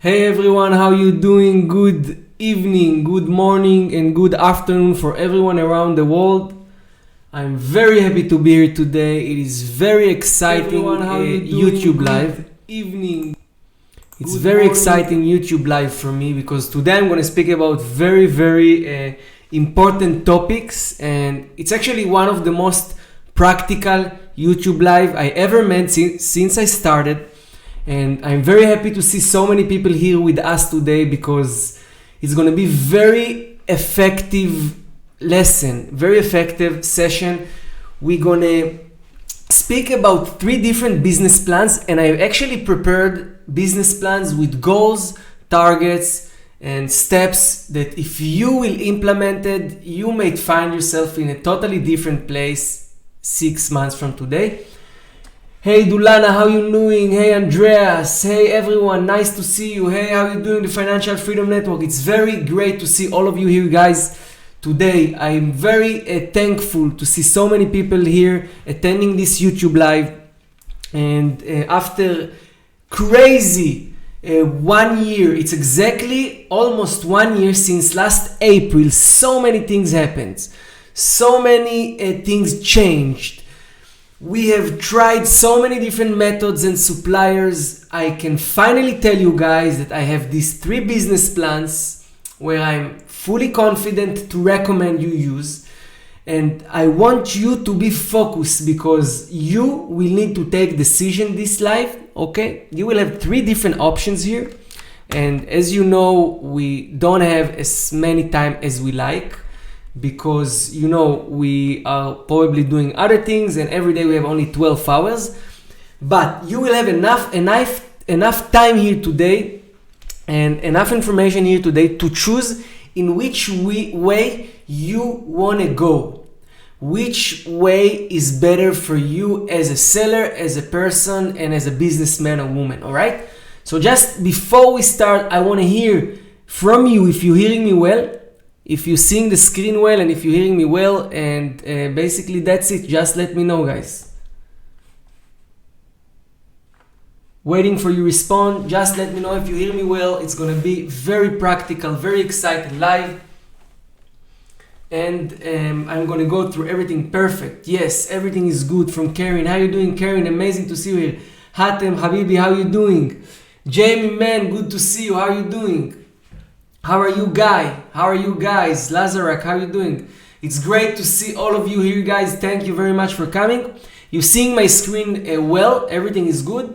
Hey everyone, how you doing? Good evening, good morning, and good afternoon for everyone around the world. I'm very happy to be here today. It is very exciting YouTube live. Evening. It's very exciting YouTube live for me because today I'm going to speak about very important topics, and it's actually one of the most practical YouTube live I ever made since I started. And I'm very happy to see so many people here with us today because it's going to be very effective lesson, very effective session. We're going to speak about 3 different business plans, and I've actually prepared business plans with goals, targets, and steps that if you will implement it, you may find yourself in a totally different place 6 months from today. Hey Dulana, how you doing? Hey Andreas, hey everyone, nice to see you. Hey, how you doing, the Financial Freedom Network? It's very great to see all of you here, guys. Today, I'm very thankful to see so many people here attending this YouTube live. And after crazy 1 year, it's exactly almost 1 year since last April, so many things happened. So many things changed. We have tried so many different methods and suppliers. I can finally tell you guys that I have these 3 business plans where I'm fully confident to recommend you use. And I want you to be focused because you will need to take decision this life, okay? You will have 3 different options here. And as you know, we don't have as many time as we like, because we are probably doing other things and every day we have only 12 hours, but you will have enough time here today and enough information here today to choose in which way you want to go, which way is better for you as a seller, as a person, and as a businessman or woman. All right, so just before we start, I want to hear from you if you're hearing me well, if you're seeing the screen well, and if you're hearing me well, and basically that's it. Just let me know, guys. Waiting for you to respond. Just let me know if you hear me well. It's gonna be very practical, very exciting live, and I'm gonna go through everything perfect. Yes, everything is good. From Karen, how you doing, Karen? Amazing to see you here. Hatem, Habibi, how you doing? Jamie, man, good to see you. How you doing? How are you, Guy? How are you guys? Lazarak, how are you doing? It's great to see all of you here, guys. Thank you very much for coming. You seeing my screen well? Everything is good?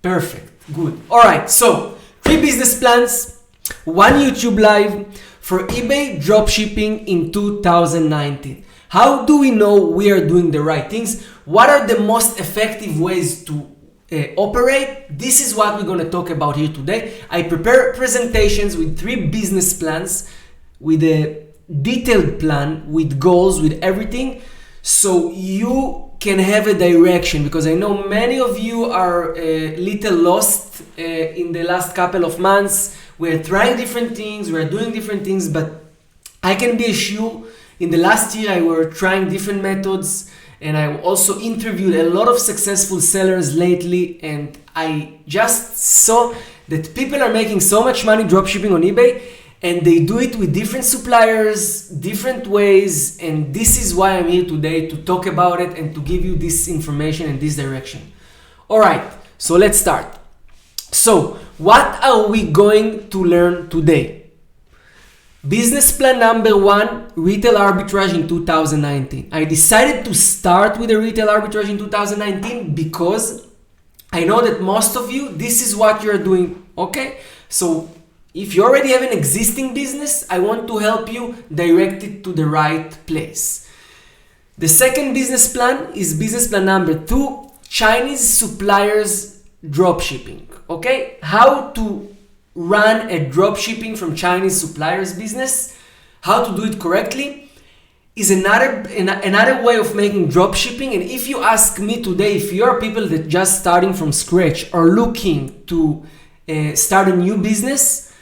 Perfect. Good. All right. So 3 business plans, 1 YouTube live for eBay dropshipping in 2019. How do we know we are doing the right things? What are the most effective ways to operate? This is what we're going to talk about here today. I prepare presentations with 3 business plans, with a detailed plan, with goals, with everything, so you can have a direction, because I know many of you are a little lost in the last couple of months. We're trying different things, we're doing different things, but I can be assured in the last year I were trying different methods. And I also interviewed a lot of successful sellers lately, and I just saw that people are making so much money dropshipping on eBay, and they do it with different suppliers, different ways, and this is why I'm here today to talk about it and to give you this information and this direction. All right, so let's start. So what are we going to learn today? Business plan number 1, retail arbitrage in 2019. I decided to start with the retail arbitrage in 2019 because I know that most of you, this is what you're doing, okay? So if you already have an existing business, I want to help you direct it to the right place. The second business plan is business plan number 2, Chinese suppliers dropshipping, okay? How to run a dropshipping from Chinese suppliers business, how to do it correctly, is another way of making dropshipping. And if you ask me today, if you are people that just starting from scratch or looking to start a new business,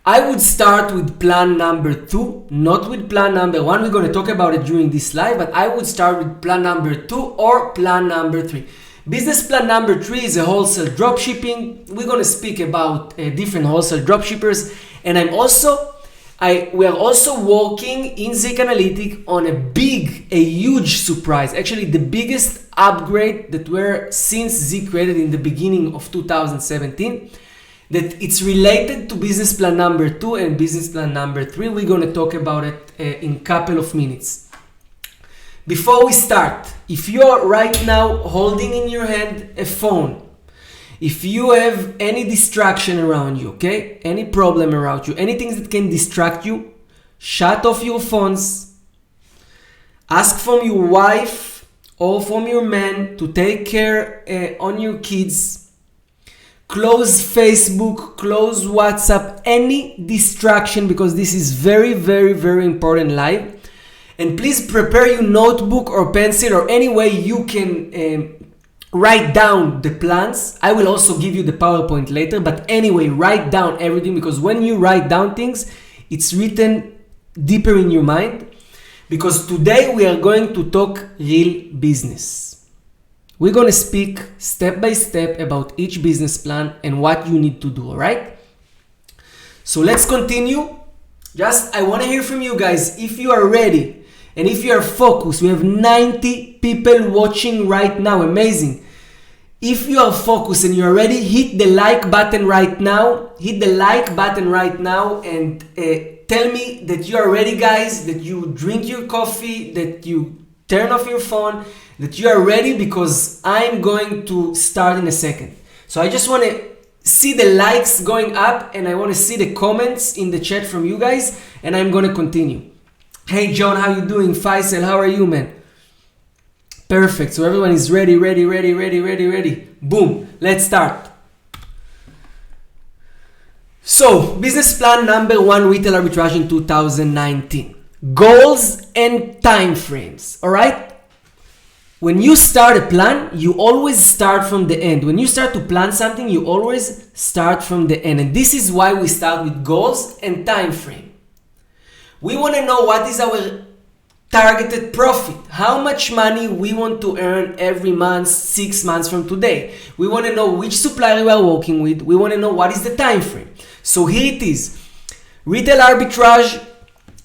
I would start with plan number 2, not with plan number 1. We're going to talk about it during this live, but I would start with plan number 2 or plan number 3. Business plan number 3 is a wholesale dropshipping. We're going to speak about different wholesale dropshippers, and we are also working in Zik Analytic on a huge surprise. Actually, the biggest upgrade that we're since Zik created in the beginning of 2017. That it's related to business plan number 2 and business plan number 3. We're going to talk about it in a couple of minutes. Before we start, if you're right now holding in your hand a phone, if you have any distraction around you, okay, any problem around you, anything that can distract you, shut off your phones, ask from your wife or from your man to take care on your kids, close Facebook, close WhatsApp, any distraction, because this is very, very, very important live. And please prepare your notebook or pencil or any way you can write down the plans. I will also give you the PowerPoint later, but anyway, write down everything, because when you write down things, it's written deeper in your mind. Because today we are going to talk real business. We're going to speak step by step about each business plan and what you need to do, all right? So let's continue. I want to hear from you guys if you are ready. And if you are focused, we have 90 people watching right now. Amazing. If you are focused and you're ready, hit the like button right now. Hit the like button right now and tell me that you are ready, guys, that you drink your coffee, that you turn off your phone, that you are ready, because I'm going to start in a second. So I just want to see the likes going up and I want to see the comments in the chat from you guys, and I'm going to continue. Hey John, how you doing? Faisal, how are you, man? Perfect. So everyone is ready. Boom. Let's start. So, business plan number 1, retail arbitrage in 2019. Goals and time frames. All right? When you start a plan, you always start from the end. When you start to plan something, you always start from the end. And this is why we start with goals and time frame. We want to know what is our targeted profit, how much money we want to earn every month, 6 months from today. We want to know which supplier we are working with. We want to know what is the time frame. So here it is. Retail arbitrage,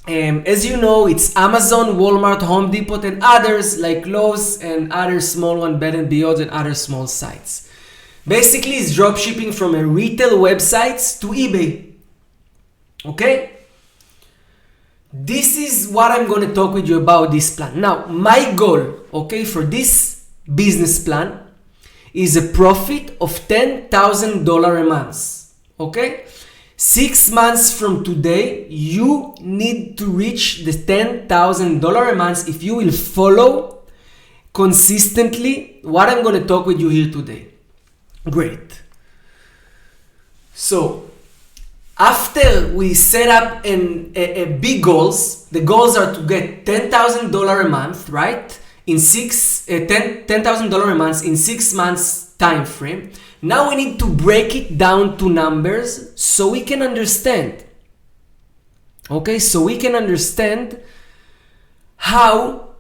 as you know, it's Amazon, Walmart, Home Depot, and others like Lowe's and other small one, Bed & Beyond, and other small sites. Basically, it's dropshipping from a retail websites to eBay. Okay? This is what I'm going to talk with you about this plan. Now, my goal, okay, for this business plan is a profit of $10,000 a month, okay? 6 months from today, you need to reach the $10,000 a month if you will follow consistently what I'm going to talk with you here today. Great. So, after we set up a big goals, the goals are to get $10,000 a month, right? In $10,000 a month in 6 months time frame. Now we need to break it down to numbers so we can understand. Okay, so we can understand how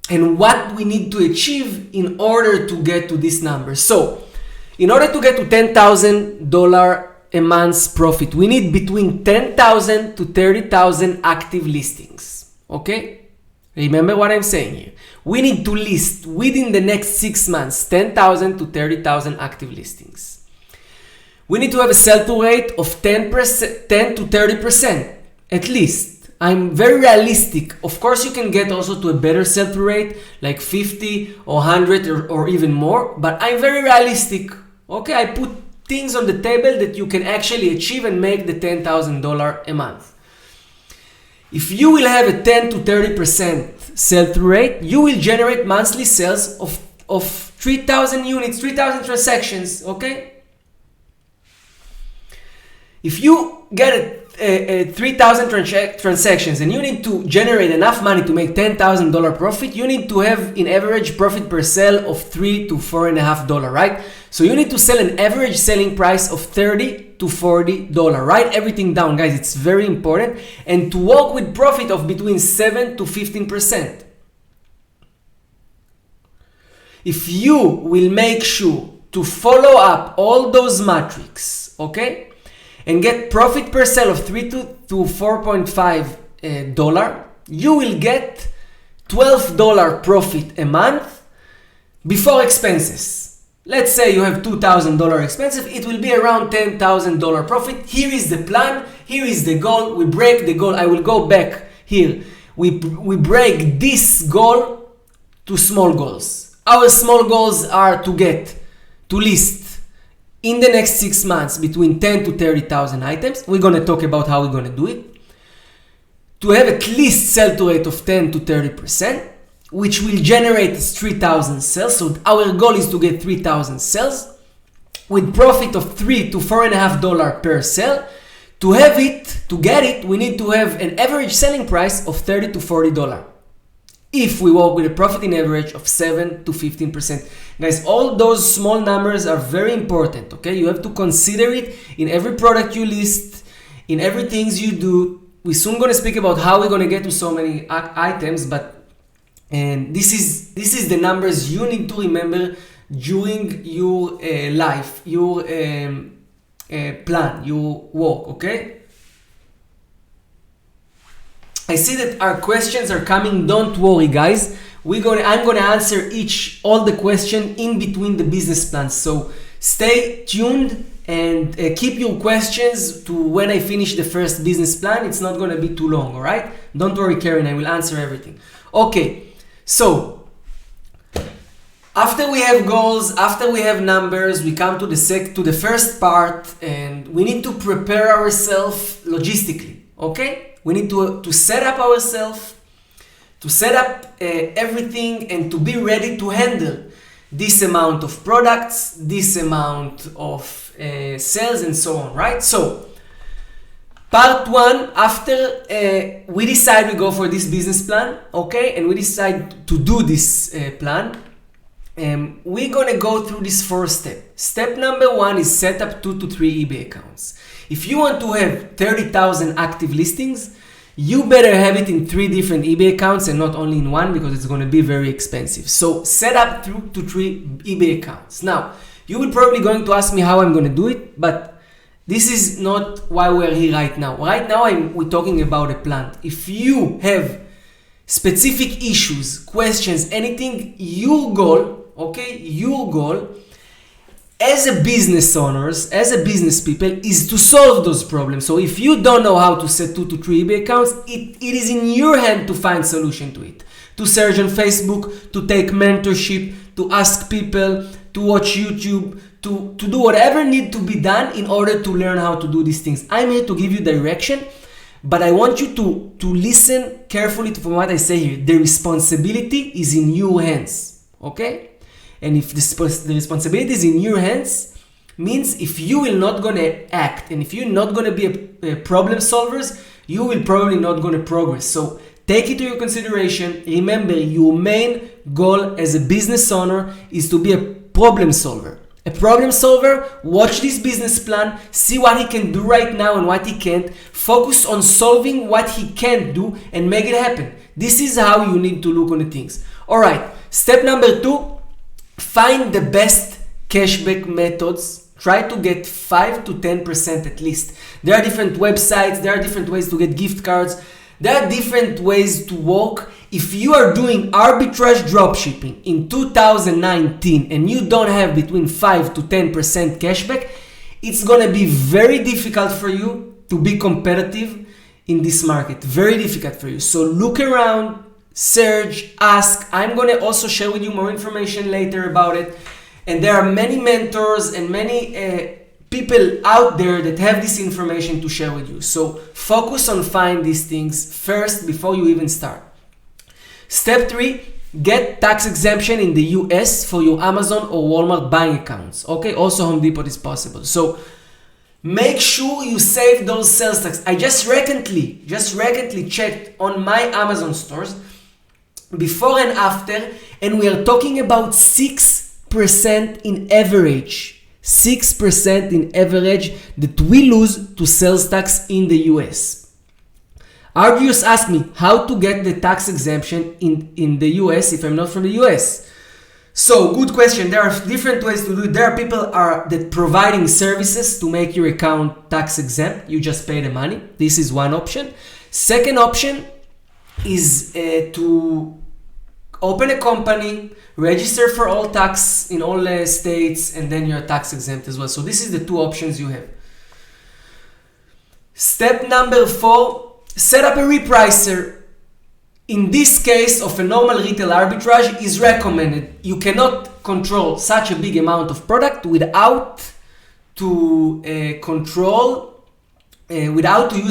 and what we need to achieve in order to get to this number. So, in order to get to $10,000 a month's profit, we need between 10,000 to 30,000 active listings. Okay? Remember what I'm saying here. We need to list within the next 6 months 10,000 to 30,000 active listings. We need to have a sell-through rate of 10 to 30% at least. I'm very realistic. Of course, you can get also to a better sell-through rate like 50 or 100 or even more, but I'm very realistic. Okay, I put things on the table that you can actually achieve and make the $10,000 a month. If you will have a 10 to 30% sell-through rate, you will generate monthly sales of 3,000 units, 3,000 transactions, okay? If you get a 3,000 transactions and you need to generate enough money to make $10,000 profit, you need to have an average profit per sale of $3 to $4.50, right? So you need to sell an average selling price of $30 to $40. Write everything down, guys. It's very important. And to work with profit of between 7 to 15%. if you will make sure to follow up all those metrics, okay, and get profit per sale of $3 to $4.5, you will get $12 profit a month before expenses. Let's say you have $2,000 expenses, it will be around $10,000 profit. Here is the plan, here is the goal. We break the goal. I will go back here. We break this goal to small goals. Our small goals are to list in the next 6 months between 10 to 30,000 items. We're going to talk about how we're going to do it. To have at least sell-to rate of 10 to 30%, which will generate 3,000 sales. So our goal is to get 3,000 sales with profit of $3 to $4.5 per sale. To get it, we need to have an average selling price of $30 to $40. If we work with a profit in average of 7 to 15%. Guys, all those small numbers are very important, okay? You have to consider it in every product you list, in everything you do. We're soon going to speak about how we're going to get to so many items, but this is the numbers you need to remember during your life, your plan, your work, okay? I see that our questions are coming. Don't worry, guys. I'm gonna answer all the question in between the business plans. So stay tuned and keep your questions to when I finish the first business plan. It's not gonna be too long, all right? Don't worry, Karen. I will answer everything. Okay. So after we have goals, after we have numbers, we come to the first part, and we need to prepare ourselves logistically. Okay? We need to set up ourselves, to set up everything, and to be ready to handle this amount of products, this amount of sales, and so on, right? So, part one, after we decide we go for this business plan, okay, and we decide to do this plan, we're gonna go through this 4 steps. Step number 1 is set up 2 to 3 eBay accounts. If you want to have 30,000 active listings, you better have it in 3 different eBay accounts and not only in one, because it's going to be very expensive. So set up 2 to 3 eBay accounts. Now, you will probably going to ask me how I'm going to do it, but this is not why we're here right now. Right now, we're talking about a plan. If you have specific issues, questions, anything, your goal, okay, your goal as a business owners, as a business people, is to solve those problems. So if you don't know how to set 2 to 3 eBay accounts, it is in your hand to find solution to it. To search on Facebook, to take mentorship, to ask people, to watch YouTube, to do whatever need to be done in order to learn how to do these things. I'm here to give you direction, but I want you to listen carefully to what I say here. The responsibility is in your hands, okay? And if the responsibility is in your hands, means if you will not gonna act and if you're not gonna be a problem solvers, you will probably not gonna progress. So take it to your consideration. Remember, your main goal as a business owner is to be a problem solver. A problem solver, watch this business plan, see what he can do right now and what he can't. Focus on solving what he can't do and make it happen. This is how you need to look on the things. All right, step number 2. Find the best cashback methods. Try to get 5 to 10% at least. There are different websites, there are different ways to get gift cards, there are different ways to work. If you are doing arbitrage dropshipping in 2019 and you don't have between 5 to 10% cashback, it's gonna be very difficult for you to be competitive in this market. Very difficult for you. So look around, search, ask. I'm going to also share with you more information later about it. And there are many mentors and many people out there that have this information to share with you. So focus on finding these things first before you even start. Step 3, get tax exemption in the US for your Amazon or Walmart buying accounts. Okay, also Home Depot is possible. So make sure you save those sales tax. I just recently checked on my Amazon stores before and after, and we are talking about 6% in average. 6% in average that we lose to sales tax in the US. Arduous asked me how to get the tax exemption in the US if I'm not from the US. So, good question. There are different ways to do it. There are people that providing services to make your account tax exempt. You just pay the money. This is one option. Second option is to open a company, register for all tax in all states, and then you're tax exempt as well. So this is the two options you have. Step number 4, set up a repricer. In this case of a normal retail arbitrage is recommended. You cannot control such a big amount of product without to use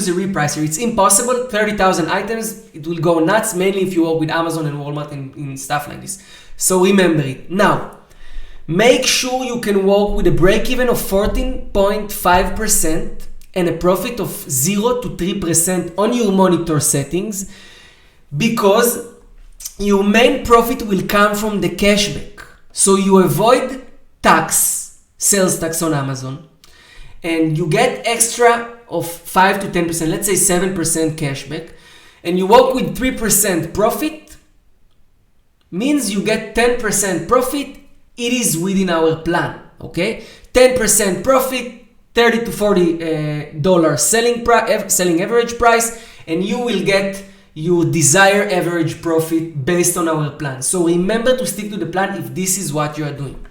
a repricer. It's impossible. 30,000 items, it will go nuts, mainly if you work with Amazon and Walmart and stuff like this. So remember it. Now, make sure you can work with a break-even of 14.5% and a profit of 0 to 3% on your monitor settings, because your main profit will come from the cashback. So you avoid sales tax on Amazon, and you get extra of 5 to 10%, let's say 7% cashback, and you work with 3% profit, means you get 10% profit. It is within our plan, okay? 10% profit, $30 to $40 selling average price, and you will get your desired average profit based on our plan. So remember to stick to the plan if this is what you are doing.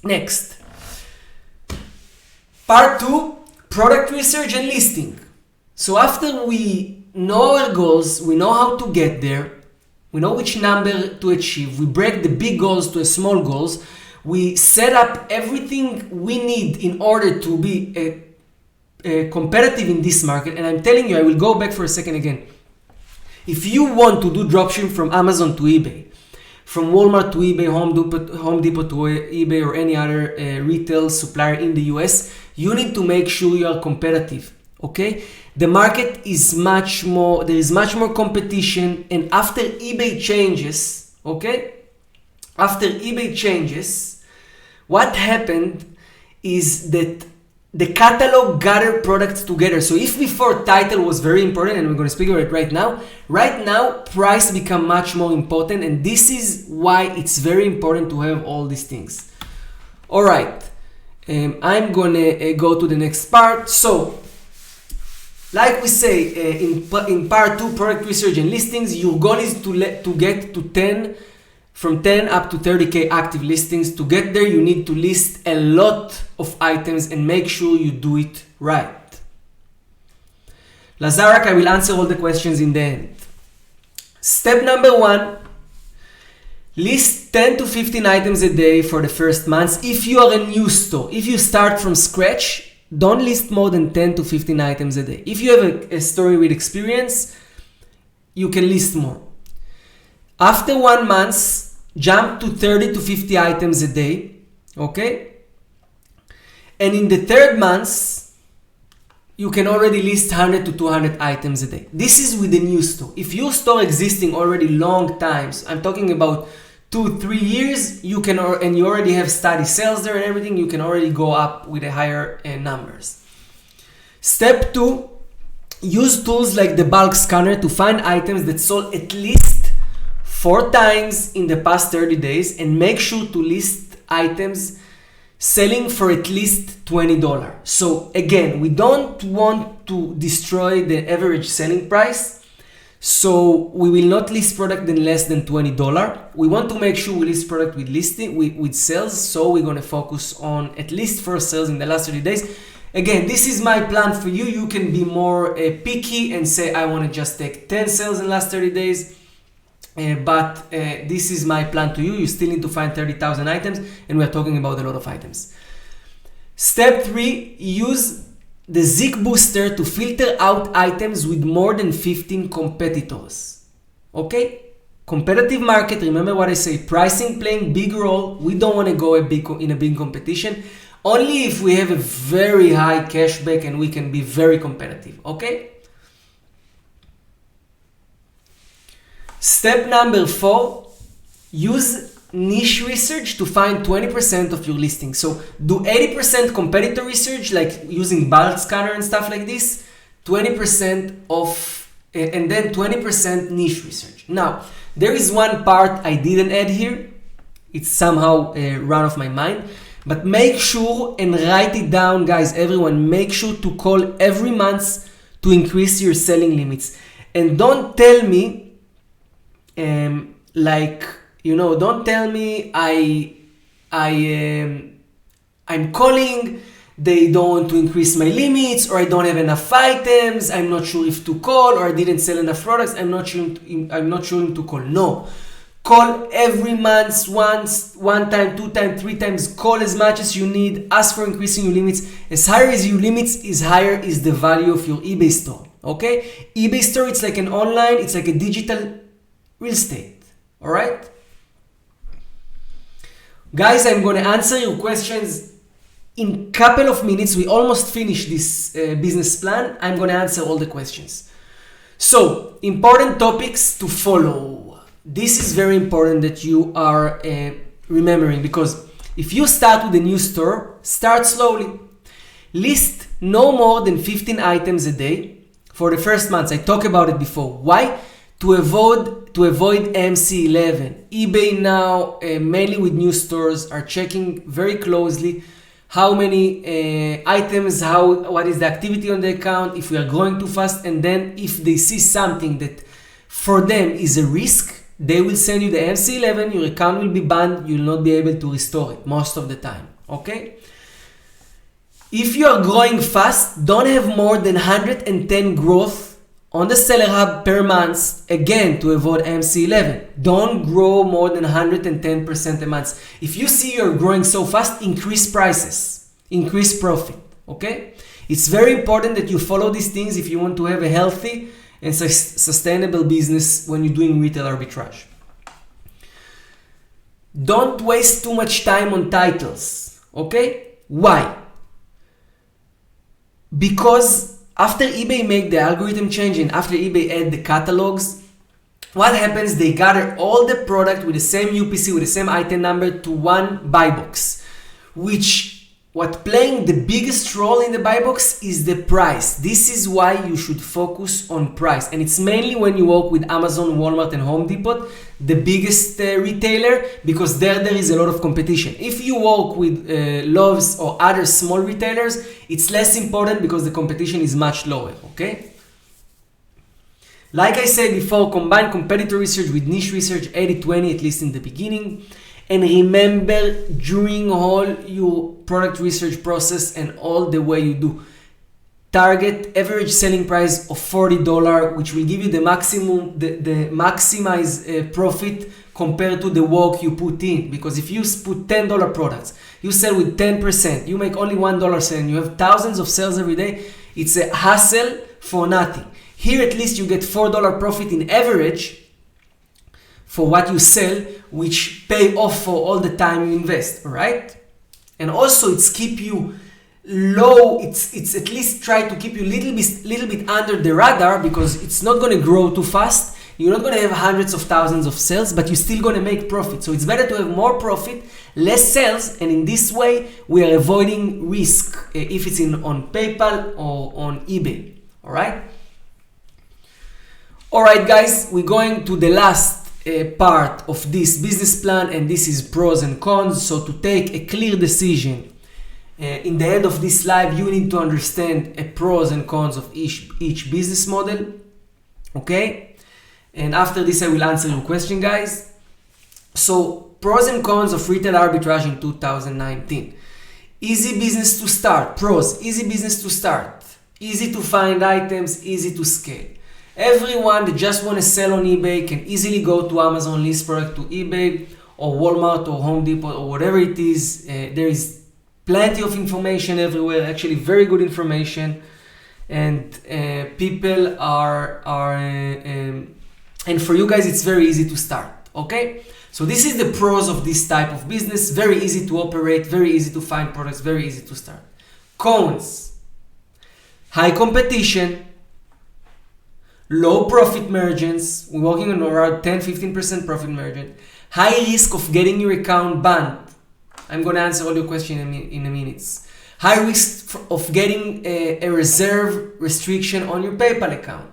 Next, part 2, product research and listing. So after we know our goals, we know how to get there, we know which number to achieve, we break the big goals to small goals, we set up everything we need in order to be competitive in this market. And I'm telling you, I will go back for a second again. If you want to do dropshipping from Amazon to eBay, from Walmart to eBay, Home Depot to eBay, or any other retail supplier in the US, you need to make sure you are competitive, okay? The market is there is much more competition, and after eBay changes, okay? After eBay changes, what happened is that the catalog gathered products together. So if before title was very important, and we're going to speak about it right now price become much more important, and this is why it's very important to have all these things. All right, I'm going to go to the next part. So, like we say in part 2, product research and listings, your goal is to get to from 10 up to 30K active listings. To get there, you need to list a lot of items and make sure you do it right. Lazarak, I will answer all the questions in the end. Step number 1, list 10 to 15 items a day for the first months. If you are a new store, if you start from scratch, don't list more than 10 to 15 items a day. If you have a store with experience, you can list more. After 1 month, jump to 30 to 50 items a day, okay? And in the third month, you can already list 100 to 200 items a day. This is with the new store. If your store existing already long times, I'm talking about 2-3 years, you can, and you already have steady sales there and everything, you can already go up with a higher numbers. Step 2, use tools like the bulk scanner to find items that sold at least 4 times in the past 30 days, and make sure to list items selling for at least $20. So again, we don't want to destroy the average selling price, so we will not list product in less than $20. We want to make sure we list product with sales, so we're going to focus on at least 4 sales in the last 30 days. Again, this is my plan for you. You can be more picky and say, I want to just take 10 sales in the last 30 days. But this is my plan to you. You still need to find 30,000 items, and we're talking about a lot of items. Step 3, use the Zik booster to filter out items with more than 15 competitors. Okay? Competitive market, remember what I say, pricing playing big role. We don't want to go in a big competition. Only if we have a very high cashback and we can be very competitive. Okay? Step number 4, use niche research to find 20% of your listings. So do 80% competitor research, like using bulk scanner and stuff like this, 20% of, and then 20% niche research. Now, there is one part I didn't add here. it's somehow run off my mind. But make sure and write it down, guys. Everyone, make sure to call every month to increase your selling limits. And don't tell me, don't tell me I'm calling, they don't want to increase my limits, or I don't have enough items, I'm not sure if to call, or I didn't sell enough products, I'm not sure to call. No. Call every month, once, one time, 2 times, 3 times. Call as much as you need. Ask for increasing your limits. As higher as your limits is higher is the value of your eBay store. Okay? eBay store, it's like an online, it's like a digital real estate. Alright? Guys, I'm going to answer your questions in a couple of minutes. We almost finished this business plan. I'm going to answer all the questions. So, important topics to follow. This is very important that you are remembering, because if you start with a new store, start slowly. List no more than 15 items a day for the first months. I talked about it before. Why? To avoid MC11. eBay now, mainly with new stores, are checking very closely how many items, what is the activity on the account, if we are growing too fast, and then if they see something that for them is a risk, they will send you the MC11, your account will be banned, you will not be able to restore it most of the time, okay? If you are growing fast, don't have more than 110 growth on the Seller Hub per month, again, to avoid MC11. Don't grow more than 110% a month. If you see you're growing so fast, increase prices, increase profit, okay? It's very important that you follow these things if you want to have a healthy and sustainable business when you're doing retail arbitrage. Don't waste too much time on titles, okay? Why? Because after eBay make the algorithm change and after eBay add the catalogs, what happens? They gather all the product with the same UPC, with the same item number to one buy box, what playing the biggest role in the buy box is the price. This is why you should focus on price. And it's mainly when you work with Amazon, Walmart, and Home Depot, the biggest retailer, because there is a lot of competition. If you work with Lowe's or other small retailers, it's less important because the competition is much lower, okay? Like I said before, combine competitor research with niche research, 80-20, at least in the beginning. And remember, during all your product research process and all the way you do, target average selling price of $40, which will give you the maximum, the maximize profit compared to the work you put in. Because if you put $10 products, you sell with 10%, you make only $1 sale, and you have thousands of sales every day, it's a hassle for nothing. Here at least you get $4 profit in average for what you sell, which pay off for all the time you invest, all right? And also it's keep you low, it's at least try to keep you little bit under the radar, because it's not going to grow too fast. You're not going to have hundreds of thousands of sales, but you're still going to make profit. So it's better to have more profit, less sales, and in this way we are avoiding risk if it's on PayPal or on eBay, all right? All right, guys, we're going to the last part of this business plan, and this is pros and cons. So to take a clear decision in the end of this live, you need to understand a pros and cons of each business model, okay? And after this I will answer your question, guys. So pros and cons of retail arbitrage in 2019. Easy business to start. Pros: easy business to start, easy to find items, easy to scale. Everyone that just want to sell on eBay can easily go to Amazon, list product to eBay or Walmart or Home Depot or whatever it is. There is plenty of information everywhere, actually very good information, and people and for you guys it's very easy to start, okay? So this is the pros of this type of business: very easy to operate, very easy to find products, very easy to start. Cons: high competition, low profit margins. We're working on around 10-15% profit margin. High risk of getting your account banned. I'm going to answer all your questions in a minute. High risk of getting a reserve restriction on your PayPal account.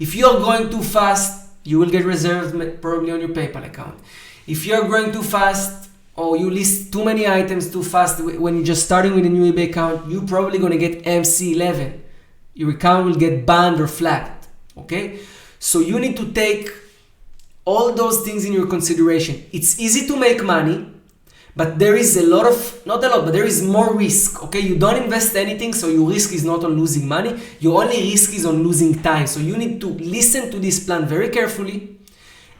If you're going too fast, you will get reserved probably on your PayPal account. If you're growing too fast, or you list too many items too fast when you're just starting with a new eBay account, you're probably going to get MC11. Your account will get banned or flagged. Okay? So you need to take all those things in your consideration. It's easy to make money, but there is there is more risk. Okay? You don't invest anything, so your risk is not on losing money. Your only risk is on losing time. So you need to listen to this plan very carefully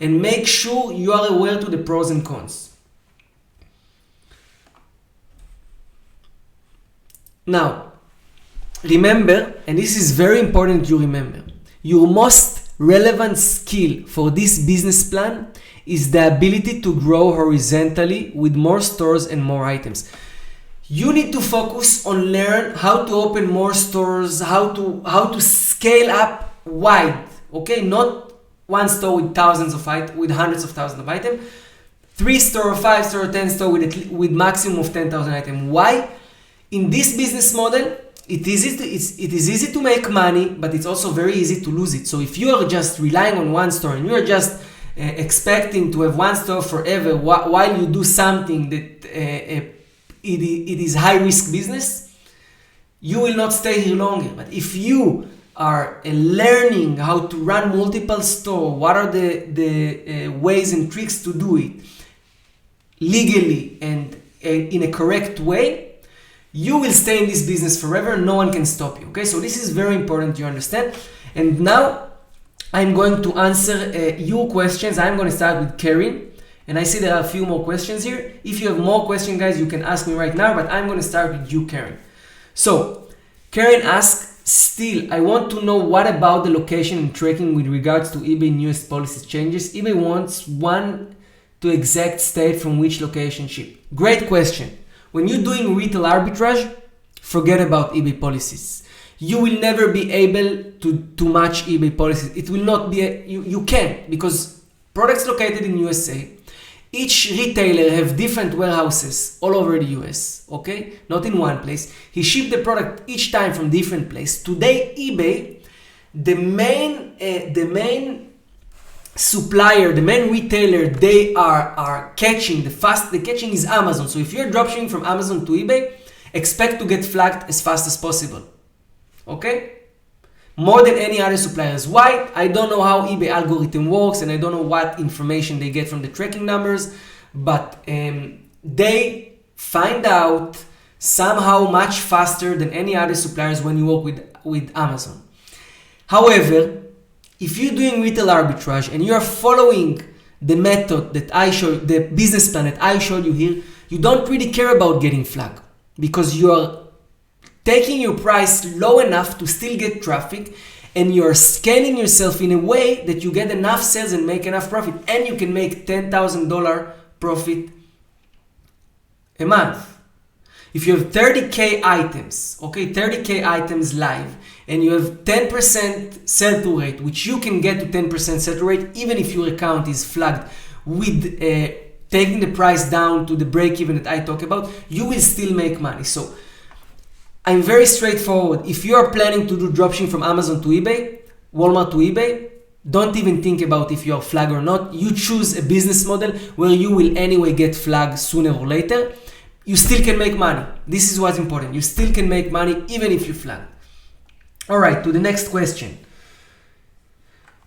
and make sure you are aware to the pros and cons. Now, remember, and this is very important you remember, your most relevant skill for this business plan is the ability to grow horizontally with more stores and more items. You need to focus on learn how to open more stores, how to scale up wide, okay? Not one store with with hundreds of thousands of items, 3 store, 5 store, 10 store with maximum of 10,000 items. Why? In this business model, it is easy to make money, but it's also very easy to lose it. So if you are just relying on one store and you are just expecting to have one store forever while you do something that it is high risk business, you will not stay here longer. But if you are learning how to run multiple stores, what are the ways and tricks to do it legally and in a correct way, you will stay in this business forever. No one can stop you. Okay, so this is very important you understand. And now I'm going to answer your questions. I'm going to start with Karen, and I see there are a few more questions here. If you have more questions, guys, you can ask me right now, but I'm going to start with you, Karen. So Karen asks, still, I want to know what about the location and tracking with regards to eBay newest policy changes. eBay wants one to exact state from which location ship. Great question. When you're doing retail arbitrage, forget about eBay policies. You will never be able to match eBay policies. It will not be, you can't, because products located in USA, each retailer have different warehouses all over the US, okay? Not in one place. He shipped the product each time from different place. Today, eBay, the main supplier, the main retailer they are catching, the catching is Amazon. So if you're dropshipping from Amazon to eBay, expect to get flagged as fast as possible. Okay? More than any other suppliers. Why? I don't know how eBay algorithm works, and I don't know what information they get from the tracking numbers, but they find out somehow much faster than any other suppliers when you work with Amazon. However, if you're doing retail arbitrage and you are following the method that I showed, the business plan that I showed you here, you don't really care about getting flagged because you are taking your price low enough to still get traffic, and you are scaling yourself in a way that you get enough sales and make enough profit, and you can make $10,000 profit a month. If you have 30K items, okay, 30K items live, and you have 10% sell-through rate, which you can get to 10% sell-through rate even if your account is flagged with taking the price down to the break-even that I talk about, you will still make money. So I'm very straightforward. If you are planning to do dropshipping from Amazon to eBay, Walmart to eBay, don't even think about if you are flagged or not. You choose a business model where you will anyway get flagged sooner or later. You still can make money. This is what's important. You still can make money even if you flag. All right, to the next question.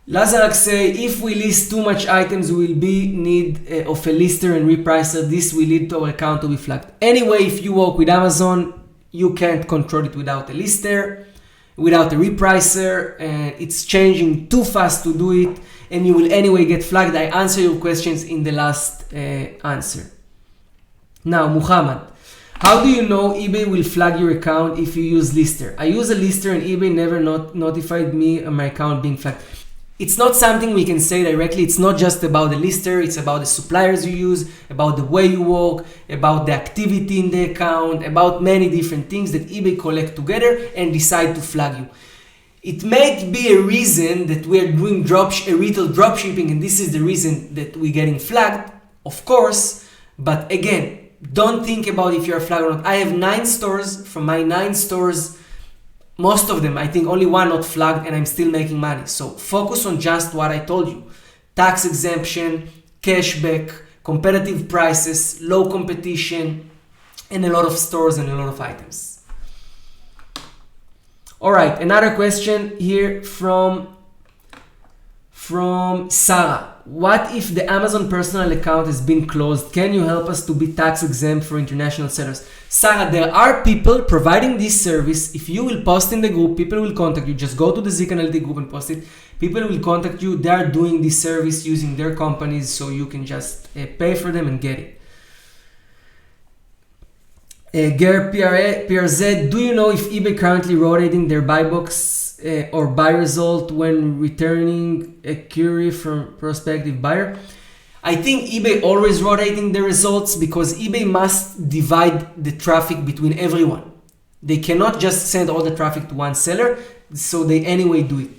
Lazarak say, if we list too much items, we will be need of a lister and repricer. This will lead to our account to be flagged. Anyway, if you work with Amazon, you can't control it without a lister, without a repricer, and it's changing too fast to do it, and you will anyway get flagged. I answer your questions in the last answer. Now, Muhammad, how do you know eBay will flag your account if you use lister? I use a lister and eBay never notified me of my account being flagged. It's not something we can say directly. It's not just about the lister. It's about the suppliers you use, about the way you work, about the activity in the account, about many different things that eBay collect together and decide to flag you. It may be a reason that we're doing retail dropshipping, and this is the reason that we're getting flagged, of course. But again, don't think about if you're flagged or not. I have 9 stores. From my 9 stores, most of them, I think only one not flagged, and I'm still making money. So focus on just what I told you. Tax exemption, cashback, competitive prices, low competition, and a lot of stores and a lot of items. All right, another question here from Sarah. What if the Amazon personal account has been closed? Can you help us to be tax exempt for international sellers? Sarah, there are people providing this service. If you will post in the group, people will contact you. Just go to the Zik Analytic group and post it. People will contact you. They are doing this service using their companies, so you can just pay for them and get it. Ger PRZ, do you know if eBay currently rotating their buy box or buy result when returning a query from prospective buyer? I think eBay always rotating the results because eBay must divide the traffic between everyone. They cannot just send all the traffic to one seller, so they anyway do it.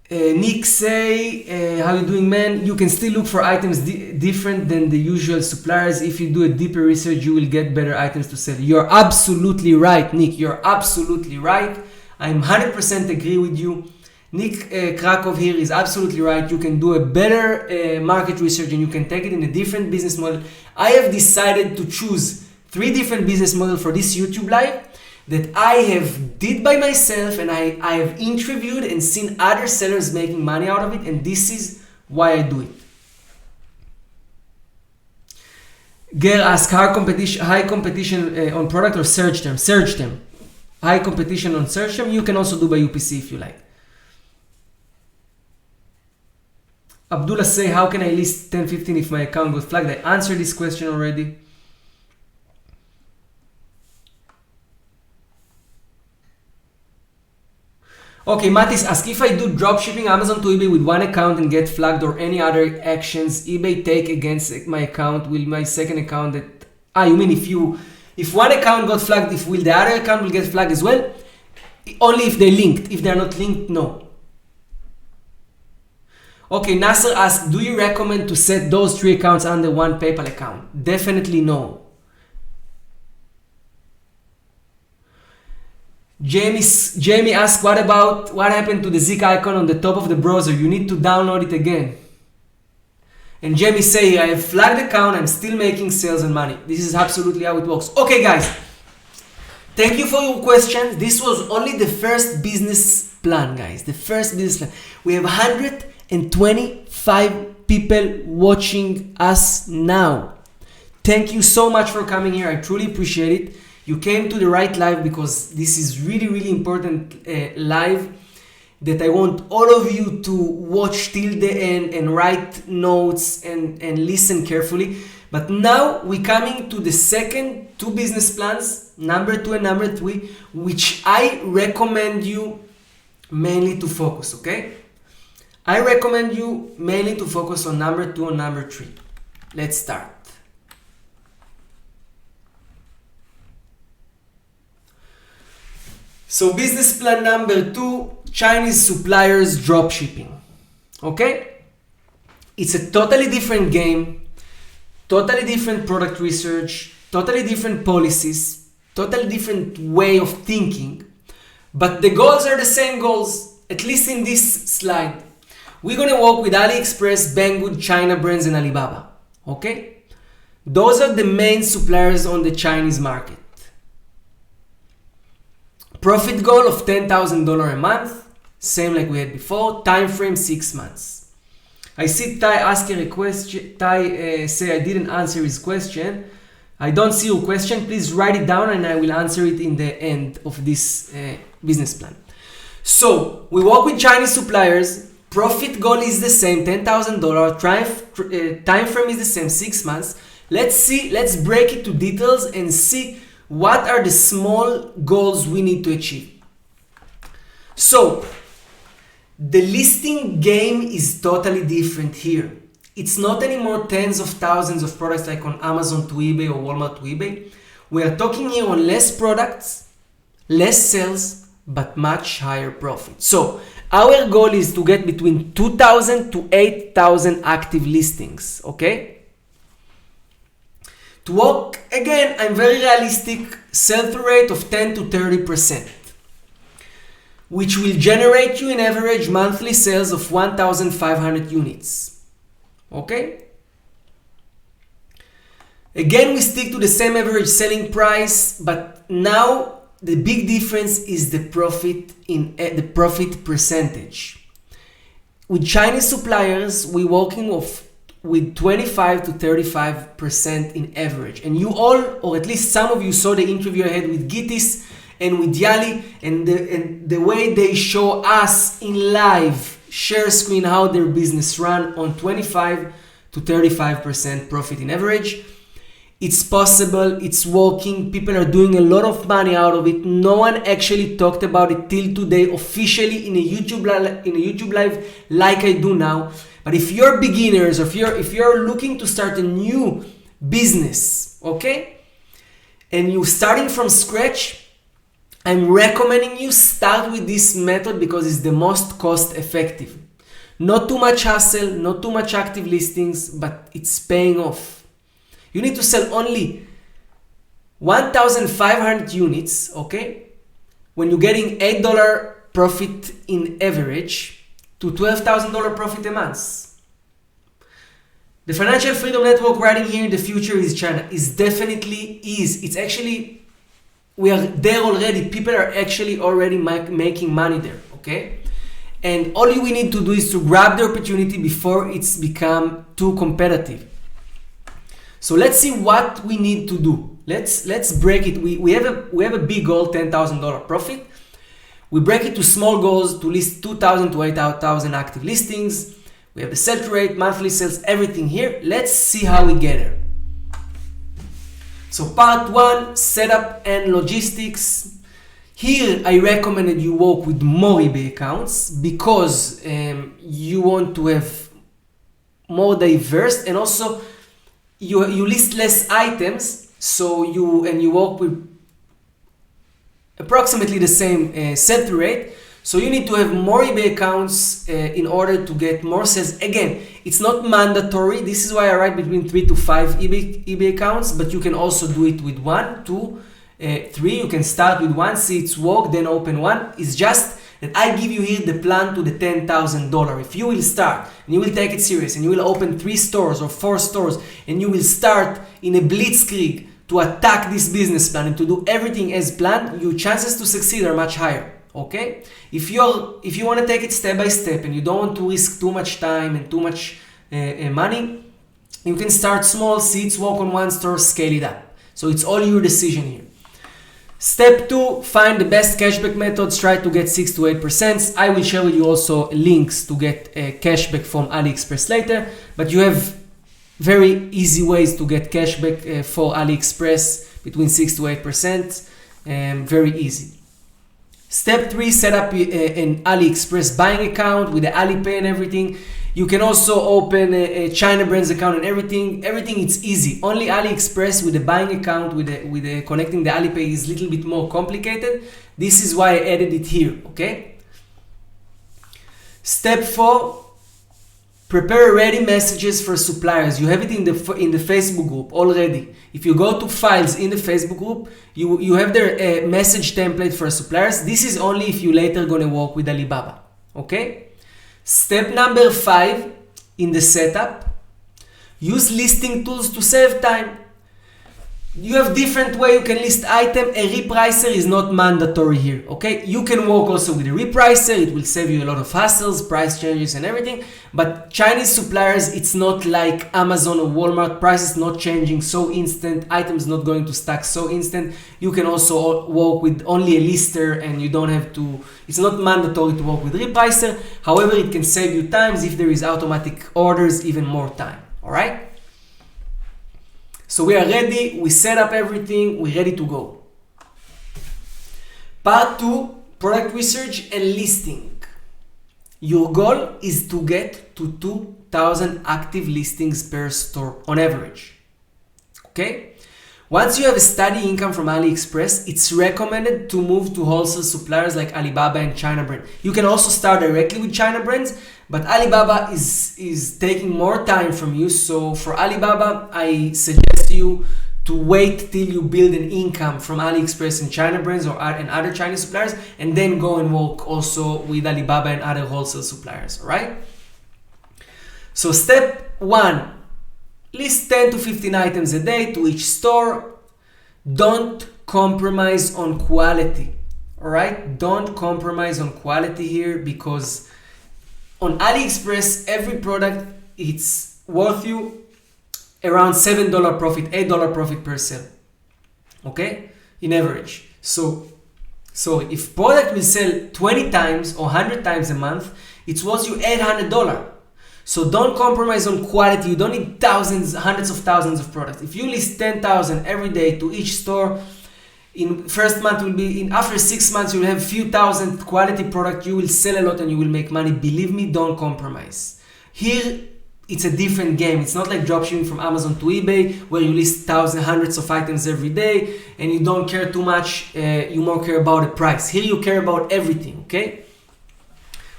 Nick say, how you doing, man? You can still look for items different than the usual suppliers. If you do a deeper research, you will get better items to sell. You're absolutely right, Nick. You're absolutely right. I'm 100% agree with you. Nick Krakow here is absolutely right. You can do a better market research and you can take it in a different business model. I have decided to choose 3 different business models for this YouTube live that I have did by myself, and I have interviewed and seen other sellers making money out of it, and this is why I do it. Ger ask, high competition on product or search term? Search term. High competition on search term. You can also do by UPC if you like. Abdullah say, how can I list 1015 if my account got flagged? I answered this question already. Okay, Matis asks, if I do dropshipping Amazon to eBay with one account and get flagged or any other actions eBay take against my account, will my second account that... you mean if one account got flagged, will the other account will get flagged as well? Only if they're linked. If they're not linked, no. Okay, Nasser asks, do you recommend to set those 3 accounts under one PayPal account? Definitely no. Jamie asks, what happened to the Zik icon on the top of the browser? You need to download it again. And Jamie say, I have flagged account, I'm still making sales and money. This is absolutely how it works. Okay guys, thank you for your questions. This was only the first business plan, guys. The first business plan. We have 125 people watching us now. Thank you so much for coming here. I truly appreciate it. You came to the right live because this is really, really important live that I want all of you to watch till the end and write notes and listen carefully. But now we're coming to the second 2 business plans, number 2 and number 3, which I recommend you mainly to focus, okay? I recommend you mainly to focus on number 2 and number 3. Let's start. So business plan number 2, Chinese suppliers dropshipping. Okay? It's a totally different game, totally different product research, totally different policies, totally different way of thinking, but the goals are the same goals, at least in this slide. We're gonna work with AliExpress, Banggood, China brands, and Alibaba. Okay? Those are the main suppliers on the Chinese market. Profit goal of $10,000 a month, same like we had before. Time frame 6 months. I see Ty asking a question. Ty say I didn't answer his question. I don't see your question. Please write it down and I will answer it in the end of this business plan. So we work with Chinese suppliers. Profit goal is the same, $10,000. Time frame is the same, 6 months. Let's break it to details and see what are the small goals we need to achieve. So the listing game is totally different here. It's not anymore tens of thousands of products like on Amazon to eBay or Walmart to eBay. We are talking here on less products, less sales, but much higher profit. So our goal is to get between 2,000 to 8,000 active listings, okay? To work, again, I'm very realistic, sell-through rate of 10 to 30%. which will generate you an average monthly sales of 1,500 units. Okay? Again, we stick to the same average selling price, but now the big difference is the profit percentage. With Chinese suppliers, we're working with 25 to 35% in average. And you all, or at least some of you, saw the interview I had with Gitis and with Yali, and the way they show us in live share screen how their business run on 25 to 35% profit in average. It's possible, it's working, people are doing a lot of money out of it. No one actually talked about it till today officially in a YouTube live like I do now. But if you're beginners, or if you're looking to start a new business, okay, and you're starting from scratch, I'm recommending you start with this method because it's the most cost effective. Not too much hassle, not too much active listings, but it's paying off. You need to sell only 1,500 units, okay? When you're getting $8 profit in average to $12,000 profit a month. The financial freedom network riding here in the future is China. It's actually, we are there already. People are actually already making money there, okay? And all we need to do is to grab the opportunity before it's become too competitive. So let's see what we need to do. Let's break it. We have a big goal, $10,000 profit. We break it to small goals to list 2,000 to 8,000 active listings. We have the sell rate, monthly sales, everything here. Let's see how we get there. So part 1, setup and logistics. Here I recommended you work with more eBay accounts because you want to have more diverse, and also you list less items, so you work with approximately the same sell-through rate. So you need to have more eBay accounts in order to get more sales. Again, it's not mandatory. This is why I write between 3 to 5 eBay accounts, but you can also do it with 1, 2, 3. You can start with 1, see it's work, then open 1. It's just that I give you here the plan to the $10,000. If you will start and you will take it serious and you will open 3 stores or 4 stores and you will start in a blitzkrieg to attack this business plan and to do everything as planned, your chances to succeed are much higher. Okay? If you want to take it step by step and you don't want to risk too much time and too much money, you can start small, see it's work on 1 store, scale it up. So it's all your decision here. Step 2, find the best cashback methods. Try to get 6 to 8%. I will share with you also links to get cashback from AliExpress later, but you have very easy ways to get cashback for AliExpress between 6 to 8%. Very easy. Step 3, set up an AliExpress buying account with the Alipay and everything. You can also open a China brands account and everything. Everything it's easy. Only AliExpress with the buying account with the connecting the Alipay is a little bit more complicated. This is why I added it here. Okay. Step 4, prepare ready messages for suppliers. You have it in the Facebook group already. If you go to files in the Facebook group, you have their message template for suppliers. This is only if you later gonna work with Alibaba. Okay. Step number 5 in the setup, use listing tools to save time. You have different way you can list item. A repricer is not mandatory here, okay? You can work also with a repricer. It will save you a lot of hassles, price changes and everything. But Chinese suppliers, it's not like Amazon or Walmart. Prices not changing so instant. Items not going to stack so instant. You can also work with only a lister and you don't have to, it's not mandatory to work with repricer. However, it can save you times if there is automatic orders, even more time, all right? So we are ready, we set up everything, we're ready to go. Part 2, product research and listing. Your goal is to get to 2,000 active listings per store on average. Okay? Once you have a steady income from AliExpress, it's recommended to move to wholesale suppliers like Alibaba and China brand. You can also start directly with China brands, but Alibaba is taking more time from you. So for Alibaba, I suggest you to wait till you build an income from AliExpress and China brands and other Chinese suppliers, and then go and work also with Alibaba and other wholesale suppliers, all right? So step 1, list 10 to 15 items a day to each store. Don't compromise on quality, all right? Don't compromise on quality here, because on AliExpress, every product, it's worth you around $7 profit, $8 profit per sale, okay, in average. So if product will sell 20 times or 100 times a month, it's worth you $800. So don't compromise on quality. You don't need thousands, hundreds of thousands of products. If you list 10,000 every day to each store, in first month will be, after 6 months you will have few thousand quality product. You will sell a lot and you will make money. Believe me, don't compromise. Here, it's a different game. It's not like dropshipping from Amazon to eBay, where you list thousands, hundreds of items every day and you don't care too much. You more care about the price. Here you care about everything, okay?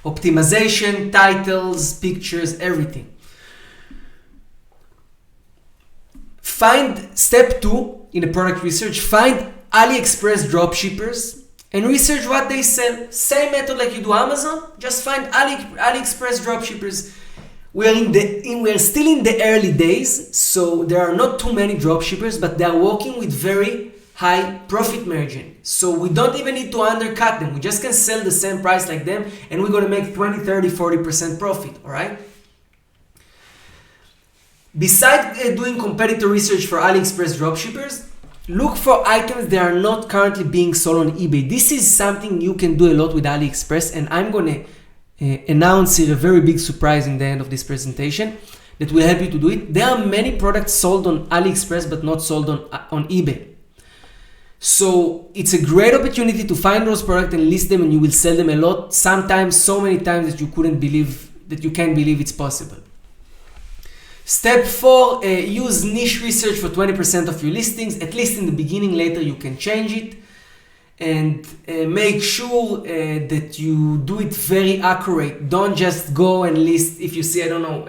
Optimization, titles, pictures, everything. Step 2 in the product research, find AliExpress dropshippers and research what they sell. Same method like you do Amazon, just find AliExpress dropshippers. We're still in the early days, so there are not too many dropshippers, but they are working with very high profit margin. So we don't even need to undercut them. We just can sell the same price like them, and we're going to make 20, 30, 40% profit, all right? Besides doing competitor research for AliExpress dropshippers, look for items that are not currently being sold on eBay. This is something you can do a lot with AliExpress, and I'm going to announce here a very big surprise in the end of this presentation that will help you to do it. There are many products sold on AliExpress but not sold on eBay. So it's a great opportunity to find those products and list them, and you will sell them a lot, sometimes so many times that you can't believe it's possible. Step 4, use niche research for 20% of your listings, at least in the beginning. Later you can change it. And make sure that you do it very accurate. Don't just go and list, if you see, I don't know,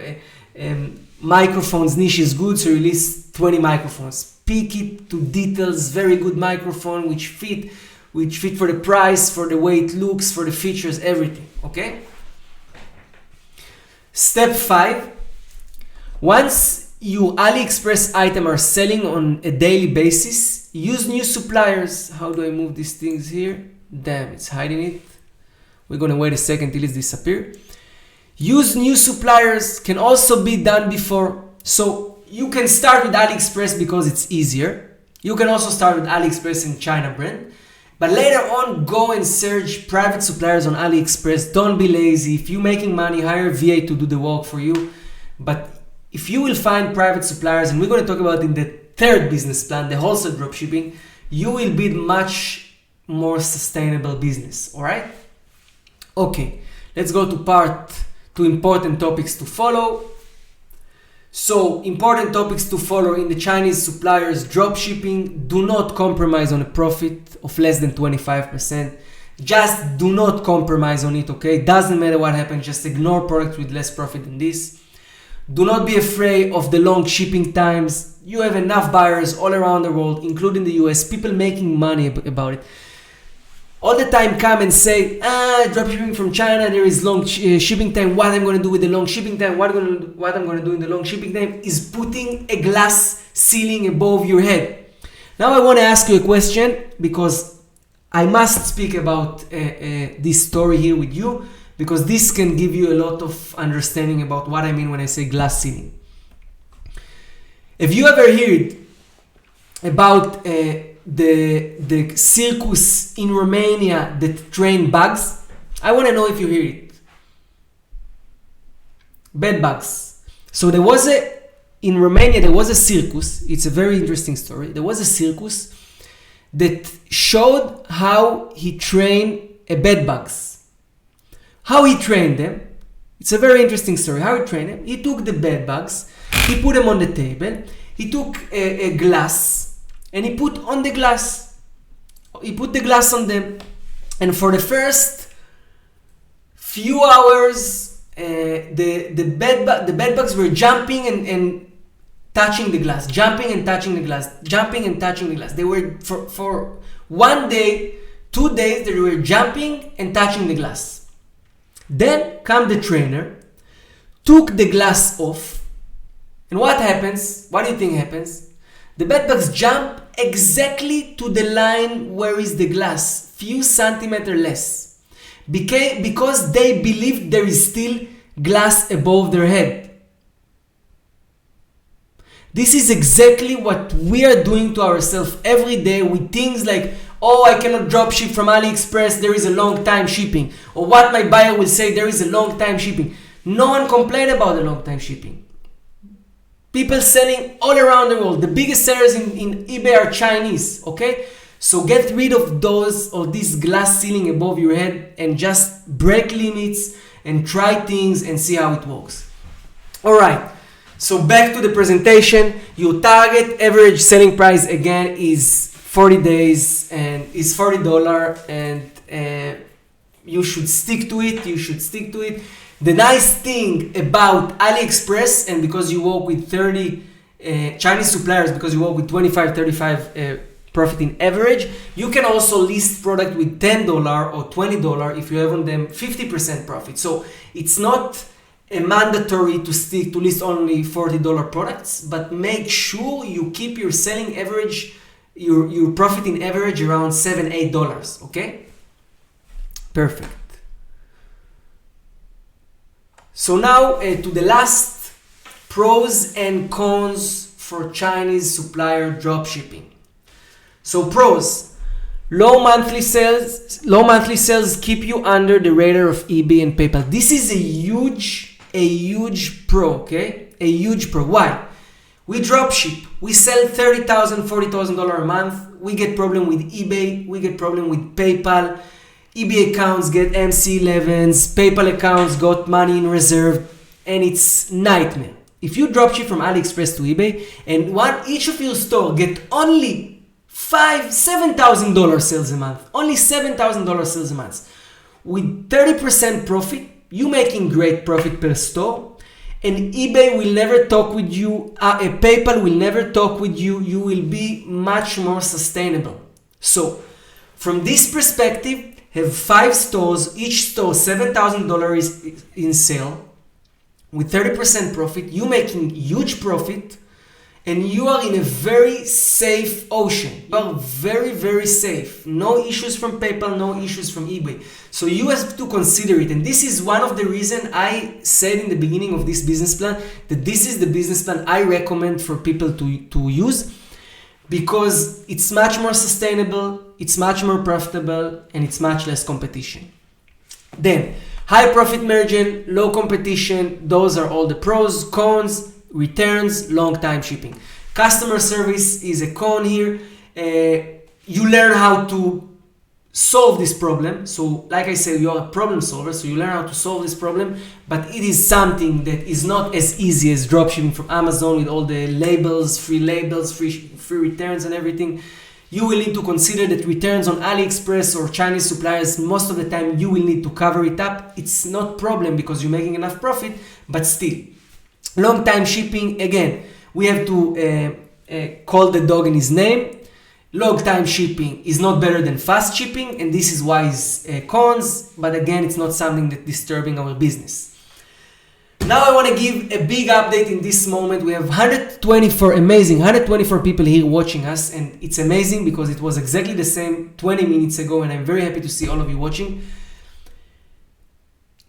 microphones niche is good, so you list 20 microphones. Pick it to details, very good microphone, which fit for the price, for the way it looks, for the features, everything, okay? Step 5, once your AliExpress item are selling on a daily basis, use new suppliers. How do I move these things here? Damn, it's hiding it. We're gonna wait a second till it disappears. Use new suppliers, can also be done before. So you can start with AliExpress because it's easier. You can also start with AliExpress and China brand. But later on, go and search private suppliers on AliExpress. Don't be lazy. If you're making money, hire VA to do the work for you. But if you will find private suppliers, and we're going to talk about in the third business plan, the wholesale dropshipping, you will build much more sustainable business, all right? Okay, let's go to important topics to follow. So, important topics to follow in the Chinese suppliers dropshipping: do not compromise on a profit of less than 25%. Just do not compromise on it, okay? Doesn't matter what happens, just ignore products with less profit than this. Do not be afraid of the long shipping times. You have enough buyers all around the world, including the US, people making money about it. All the time come and say, dropshipping from China, there is long shipping time. What I'm going to do with the long shipping time, what I'm going to do in the long shipping time is putting a glass ceiling above your head. Now I want to ask you a question, because I must speak about this story here with you, because this can give you a lot of understanding about what I mean when I say glass ceiling. Have you ever heard about the circus in Romania that train bugs? I want to know if you hear it. Bed bugs. So in Romania there was a circus. It's a very interesting story. There was a circus that showed how he trained bed bugs. How he trained them. It's a very interesting story. How he trained them. He took the bed bugs, he put them on the table, he took a glass, and he put on the glass. He put the glass on them. And for the first few hours, the bed bugs were jumping and touching the glass, jumping and touching the glass, jumping and touching the glass. They were for 1 day, 2 days, they were jumping and touching the glass. Then come the trainer, took the glass off, and what happens? What do you think happens? The bedbugs jump exactly to the line where is the glass, few centimeters less, because they believe there is still glass above their head. This is exactly what we are doing to ourselves every day with things like, oh, I cannot dropship from AliExpress, there is a long time shipping. Or what my buyer will say, there is a long time shipping. No one complained about the long time shipping. People selling all around the world. The biggest sellers in eBay are Chinese, okay? So get rid of this glass ceiling above your head and just break limits and try things and see how it works. All right. So back to the presentation. Your target average selling price again is 40 days and is $40, and you should stick to it. The nice thing about AliExpress, and because you work with 30 Chinese suppliers, because you work with 25-35 profit in average, you can also list product with $10 or $20 if you have on them 50% profit. So it's not mandatory to list only $40 products, but make sure you keep your selling average, your profit in average around $7-8, okay? Perfect. So now to the last pros and cons for Chinese supplier dropshipping. So pros: low monthly sales keep you under the radar of eBay and PayPal. This is a huge pro, okay? A huge pro. Why? We dropship. We sell $30,000, $40,000 a month. We get problem with eBay. We get problem with PayPal. eBay accounts get MC11s. PayPal accounts got money in reserve, and it's nightmare. If you dropship from AliExpress to eBay and each of your store get only $7,000 sales a month, only $7,000 sales a month, with 30% profit, you making great profit per store, and eBay will never talk with you, PayPal will never talk with you, you will be much more sustainable. So from this perspective, have 5 stores, each store $7,000 in sale, with 30% profit, you making huge profit, and you are in a very safe ocean. You are very, very safe. No issues from PayPal, no issues from eBay. So you have to consider it. And this is one of the reasons I said in the beginning of this business plan that this is the business plan I recommend for people to use, because it's much more sustainable, it's much more profitable, and it's much less competition. Then, high profit margin, low competition, those are all the pros. Cons: returns, long time shipping. Customer service is a con here. You learn how to solve this problem. So like I said, you are a problem solver, so you learn how to solve this problem, but it is something that is not as easy as dropshipping from Amazon with all the labels, free returns and everything. You will need to consider that returns on AliExpress or Chinese suppliers, most of the time you will need to cover it up. It's not problem because you're making enough profit, but still. Long time shipping, again, we have to call the dog in his name. Long time shipping is not better than fast shipping, and this is why it's cons, but again, it's not something that's disturbing our business. Now I want to give a big update in this moment. We have 124 people here watching us, and it's amazing because it was exactly the same 20 minutes ago, and I'm very happy to see all of you watching.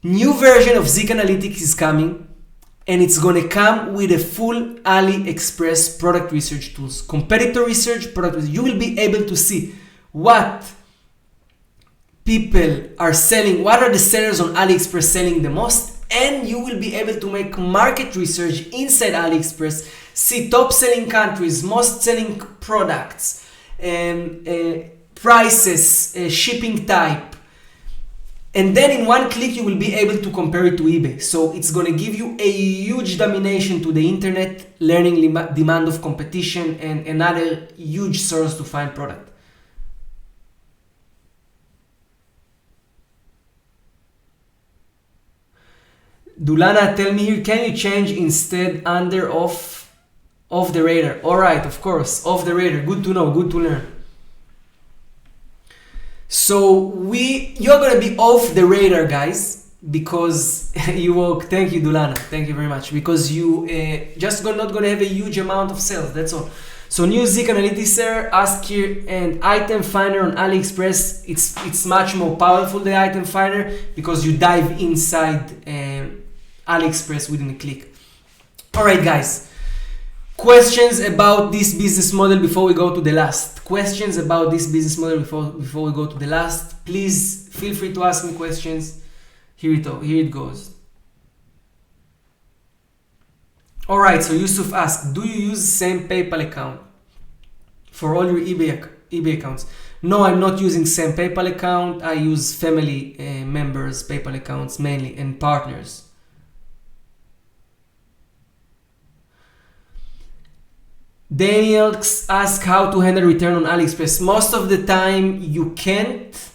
New version of Zik Analytics is coming, and it's going to come with a full AliExpress product research tools, competitor research, product research. You will be able to see what people are selling, what are the sellers on AliExpress selling the most, and you will be able to make market research inside AliExpress, see top selling countries, most selling products, prices, shipping type. And then in one click, you will be able to compare it to eBay. So it's going to give you a huge domination to the internet, learning demand of competition, and another huge source to find product. Dulana, tell me here, can you change instead under of Off the radar. Alright, of course, off the radar. Good to know, good to learn. So you're gonna be off the radar, guys, because you work. Thank you, Dulana. Thank you very much. Because you just not gonna have a huge amount of sales. That's all. So new Zik Analytics, ask here, and item finder on AliExpress. It's much more powerful, the item finder, because you dive inside AliExpress within a click. All right, guys. Questions about this business model before we go to the last. Questions about this business model before we go to the last. Please feel free to ask me questions. Here it goes. All right, so Yusuf asked, do you use the same PayPal account for all your eBay accounts? No, I'm not using same PayPal account. I use family members' PayPal accounts mainly, and partners. Daniel asks how to handle return on AliExpress. Most of the time you can't.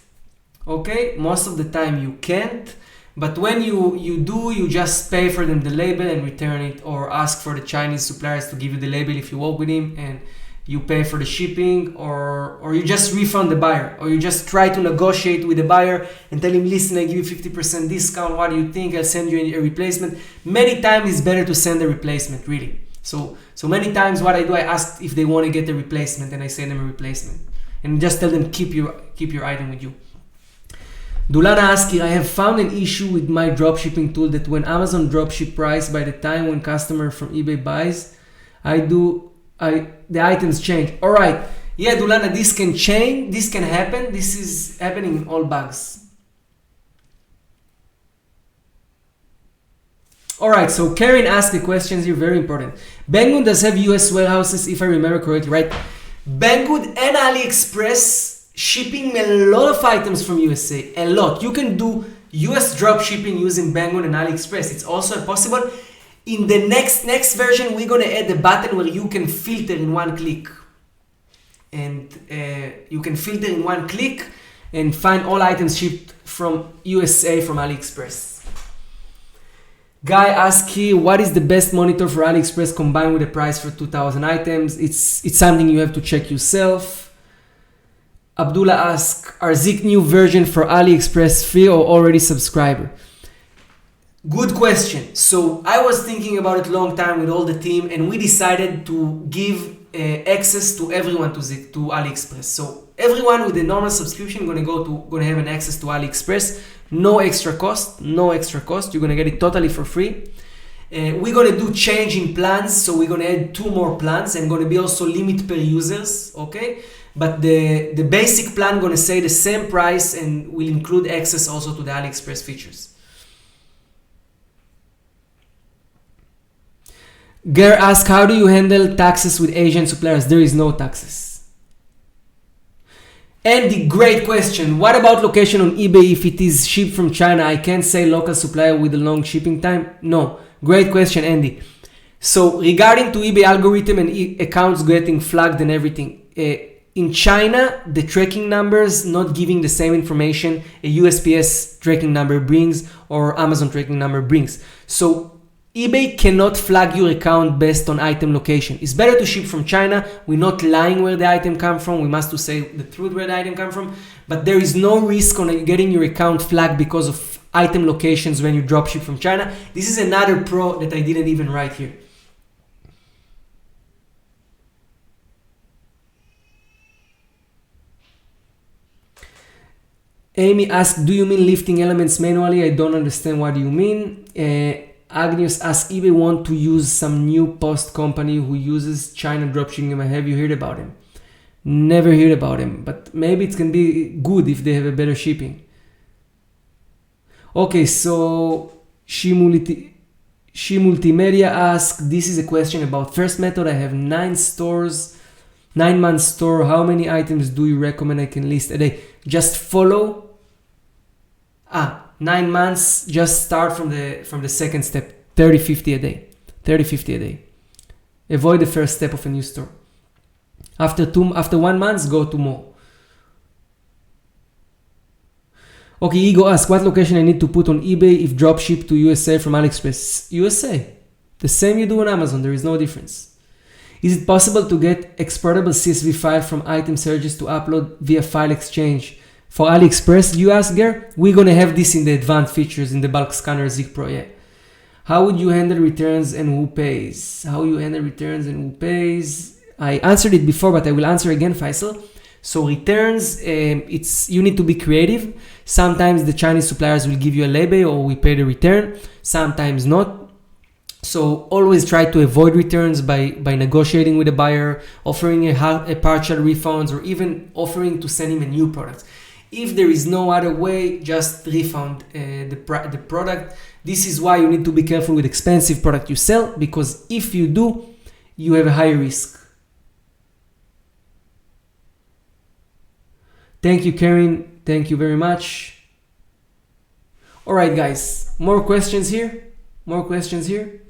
Okay, most of the time you can't. But when you do, you just pay for them the label and return it, or ask for the Chinese suppliers to give you the label if you work with him, and you pay for the shipping, or you just refund the buyer, or you just try to negotiate with the buyer and tell him, listen, I give you 50% discount. What do you think? I'll send you a replacement. Many times it's better to send a replacement, really. So many times what I do, I ask if they want to get a replacement, and I send them a replacement, and just tell them keep your item with you. Dulana asking, I have found an issue with my dropshipping tool that when Amazon dropship price, by the time when customer from eBay buys, the items change. All right, yeah, Dulana, this can change. This can happen. This is happening in all bugs. All right, so Karen asked the questions here, very important. Banggood does have US warehouses, if I remember correctly, right? Banggood and AliExpress shipping a lot of items from USA, a lot. You can do US drop shipping using Banggood and AliExpress. It's also possible. In the next version, we're gonna add a button where you can filter in one click. And you can filter in one click and find all items shipped from USA from AliExpress. Guy asked here, what is the best monitor for AliExpress combined with the price for 2,000 items? It's something you have to check yourself. Abdullah asked, are Zik new version for AliExpress free or already subscriber? Good question. So I was thinking about it a long time with all the team, and we decided to give access to everyone to AliExpress. So everyone with a normal subscription gonna have an access to AliExpress. No extra cost. You're gonna get it totally for free. We're gonna do change in plans, so we're gonna add 2 more plans, and gonna be also limit per users. Okay, but the basic plan gonna say the same price and will include access also to the AliExpress features. Ger asked, how do you handle taxes with Asian suppliers? There is no taxes. Andy, great question. What about location on eBay if it is shipped from China? I can't say local supplier with a long shipping time. No, great question, Andy. So regarding to eBay algorithm and accounts getting flagged and everything, in China, the tracking numbers not giving the same information a USPS tracking number brings or Amazon tracking number brings. So eBay cannot flag your account based on item location. It's better to ship from China. We're not lying where the item come from. We must to say the truth where the item come from. But there is no risk on getting your account flagged because of item locations when you drop ship from China. This is another pro that I didn't even write here. Amy asked, do you mean lifting elements manually? I don't understand what you mean. Agnes asked, eBay want to use some new post company who uses China dropshipping. Have you heard about him? Never heard about him, but maybe it can be good if they have a better shipping. Okay, so She Multimedia asked, this is a question about first method. I have 9 stores, 9-month store. How many items do you recommend I can list a day? Just follow. 9 months, just start from the second step, 30-50 a day. 30-50 a day. Avoid the first step of a new store. After 1 month, go to more. Okay, Ego asks, what location I need to put on eBay if dropship to USA from AliExpress? USA. The same you do on Amazon, there is no difference. Is it possible to get exportable CSV file from item searches to upload via file exchange for AliExpress? You ask, Ger? We're gonna have this in the advanced features in the bulk scanner Zik Pro, yeah. How would you handle returns and who pays? How you handle returns and who pays? I answered it before, but I will answer again, Faisal. So returns, you need to be creative. Sometimes the Chinese suppliers will give you a label or we pay the return, sometimes not. So always try to avoid returns by negotiating with the buyer, offering a partial refunds, or even offering to send him a new product. If there is no other way, just refund the product. This is why you need to be careful with expensive product you sell, because if you do, you have a higher risk. Thank you, Karen. Thank you very much. All right, guys, more questions here. More questions here.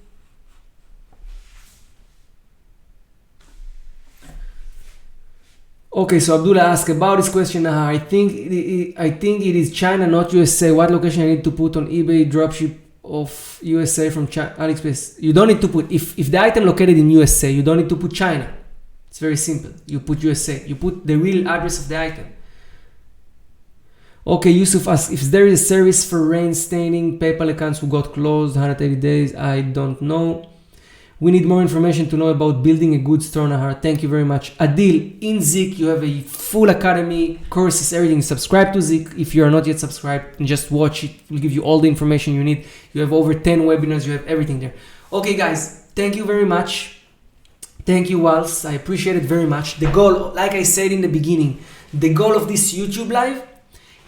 Okay, so Abdullah asked about this question. I think it is China, not USA. What location I need to put on eBay dropship of USA from China, AliExpress? You don't need to put, if the item located in USA, you don't need to put China. It's very simple. You put USA. You put the real address of the item. Okay, Yusuf asks, if there is a service for rain staining PayPal accounts who got closed 180 days, I don't know. We need more information to know about building a good store, Nahar. Thank you very much. Adil, in Zik, you have a full academy, courses, everything. Subscribe to Zik. If you are not yet subscribed, and just watch it. It will give you all the information you need. You have over 10 webinars. You have everything there. Okay, guys, thank you very much. Thank you, Wals. I appreciate it very much. The goal, like I said in the beginning, the goal of this YouTube live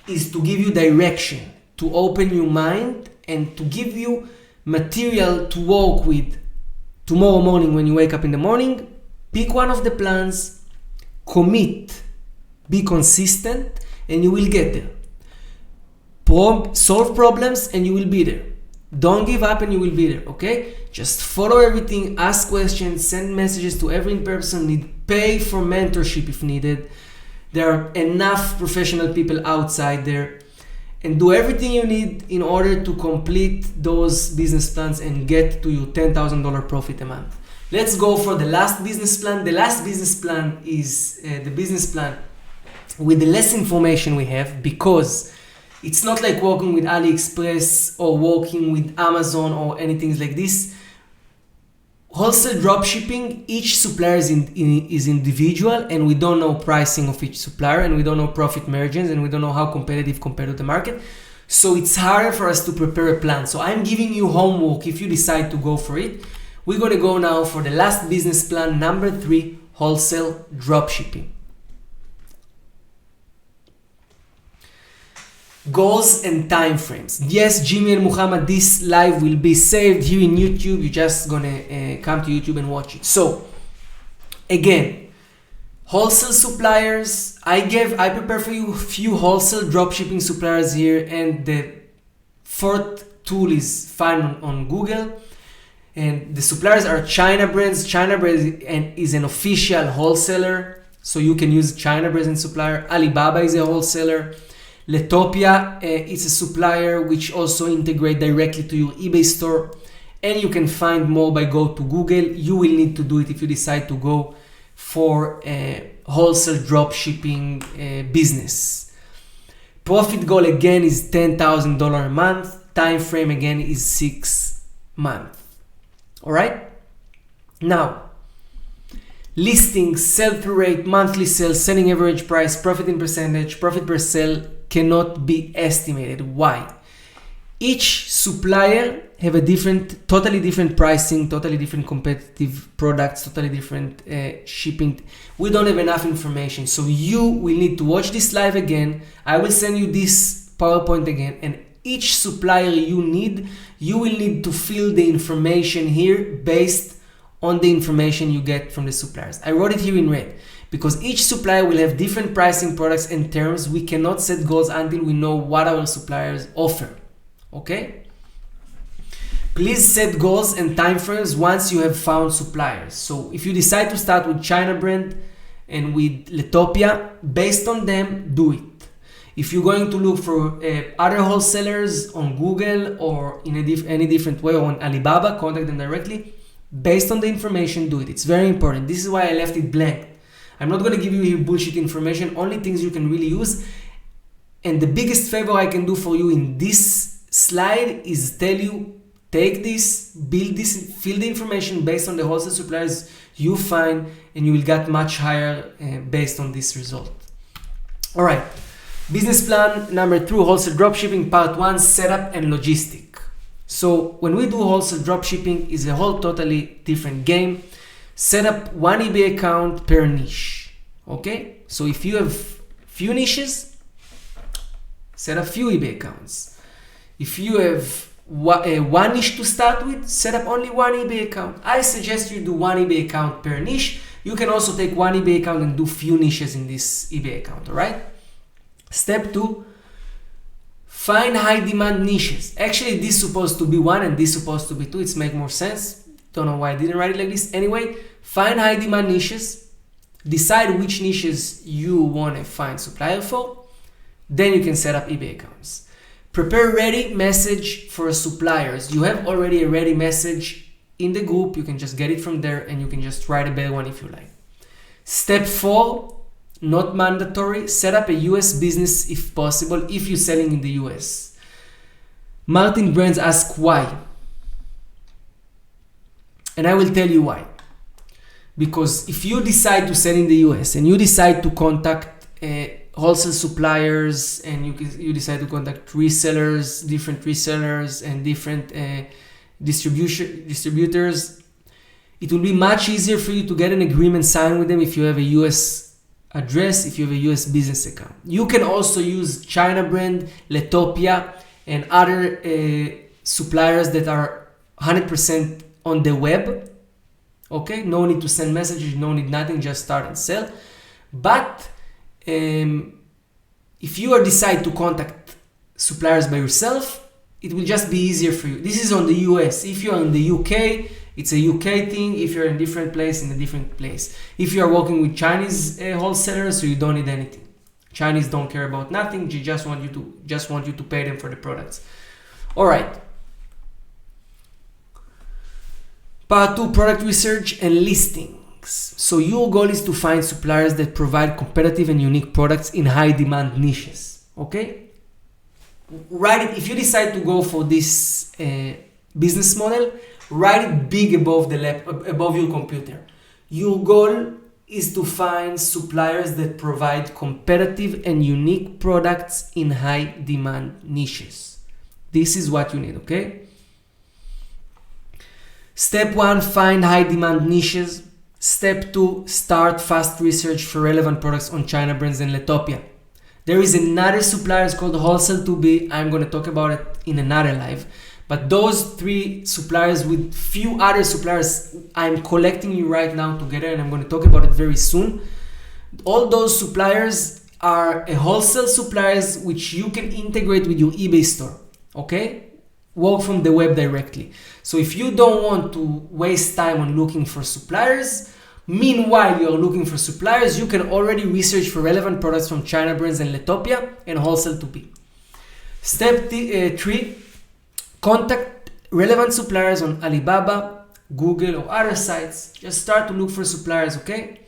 is to give you direction, to open your mind, and to give you material to work with. Tomorrow morning when you wake up in the morning, pick one of the plans, commit, be consistent, and you will get there. Solve problems and you will be there. Don't give up and you will be there, okay? Just follow everything, ask questions, send messages to every person need, pay for mentorship if needed. There are enough professional people outside there. And do everything you need in order to complete those business plans and get to your $10,000 profit a month. Let's go for the last business plan. The last business plan is the business plan with the less information we have, because it's not like working with AliExpress or working with Amazon or anything like this. Wholesale dropshipping, each supplier is individual, and we don't know pricing of each supplier, and we don't know profit margins, and we don't know how competitive compared to the market. So it's harder for us to prepare a plan. So I'm giving you homework if you decide to go for it. We're going to go now for the last business plan, number 3, wholesale dropshipping. Goals and time frames. Yes, Jimmy and Muhammad, this live will be saved here in YouTube. You're just gonna come to YouTube and watch it. So again, wholesale suppliers, I prepare for you a few wholesale dropshipping suppliers here, and the fourth tool is found on Google. And the suppliers are China brands. China brands is an official wholesaler, so you can use China brands and supplier. Alibaba is a wholesaler. Letopia is a supplier which also integrate directly to your eBay store, and you can find more by go to Google. You will need to do it if you decide to go for a wholesale dropshipping business. Profit goal again is $10,000 a month. Time frame again is 6 months. All right. Now, listings, sell-through rate, monthly sales, selling average price, profit in percentage, profit per sale cannot be estimated. Why? Each supplier have a totally different pricing, totally different competitive products, totally different shipping. We don't have enough information. So you will need to watch this live again. I will send you this PowerPoint again, and each supplier you will need to fill the information here based on the information you get from the suppliers. I wrote it here in red because each supplier will have different pricing, products, and terms. We cannot set goals until we know what our suppliers offer. Okay? Please set goals and timeframes once you have found suppliers. So if you decide to start with China brand and with Letopia, based on them, do it. If you're going to look for other wholesalers on Google or in any different way, or on Alibaba, contact them directly. Based on the information, do it. It's very important. This is why I left it blank. I'm not going to give you here bullshit information, only things you can really use. And the biggest favor I can do for you in this slide is tell you, take this, build this, fill the information based on the wholesale suppliers you find, and you will get much higher based on this result. All right, business plan number 2, wholesale dropshipping, part 1, setup and logistic. So when we do wholesale dropshipping, is a whole totally different game. Set up one eBay account per niche. Okay, so if you have few niches, set up few eBay accounts. If you have one niche to start with, set up only one eBay account. I suggest you do one eBay account per niche. You can also take one eBay account and do few niches in this eBay account. All right. Step 2, find high demand niches. Actually, this is supposed to be 1 and this is supposed to be 2. It's make more sense. Don't know why I didn't write it like this. Anyway, find high demand niches. Decide which niches you want to find supplier for. Then you can set up eBay accounts. Prepare ready message for suppliers. You have already a ready message in the group. You can just get it from there and you can just write a better one if you like. Step 4, not mandatory. Set up a US business if possible, if you're selling in the US. Martin Brands ask why. And I will tell you why. Because if you decide to sell in the US and you decide to contact wholesale suppliers and you decide to contact resellers, different resellers and different distributors, it will be much easier for you to get an agreement signed with them if you have a US address, if you have a US business account. You can also use China brand, Letopia, and other suppliers that are 100% on the web. Okay, no need to send messages, no need nothing, just start and sell. But if you decide to contact suppliers by yourself, it will just be easier for you. This is on the US. If you're in the UK, it's a UK thing. If you're in a different place, in a different place. If you are working with Chinese wholesalers, so you don't need anything. Chinese don't care about nothing. They just want you to pay them for the products. All right. Part 2, product research and listings. So your goal is to find suppliers that provide competitive and unique products in high demand niches. Okay? Write it, if you decide to go for this business model, write it big above above your computer. Your goal is to find suppliers that provide competitive and unique products in high demand niches. This is what you need, okay? Step 1, find high demand niches. Step 2, start fast research for relevant products on China brands and Letopia. There is another supplier, it's called Wholesale 2B. I'm going to talk about it in another live. But those 3 suppliers with few other suppliers, I'm collecting you right now together and I'm going to talk about it very soon. All those suppliers are wholesale suppliers which you can integrate with your eBay store. Okay? Work from the web directly. So if you don't want to waste time on looking for suppliers, meanwhile you're looking for suppliers, you can already research for relevant products from China brands and Letopia and Wholesale 2B. Step 3, contact relevant suppliers on Alibaba, Google or other sites. Just start to look for suppliers, okay?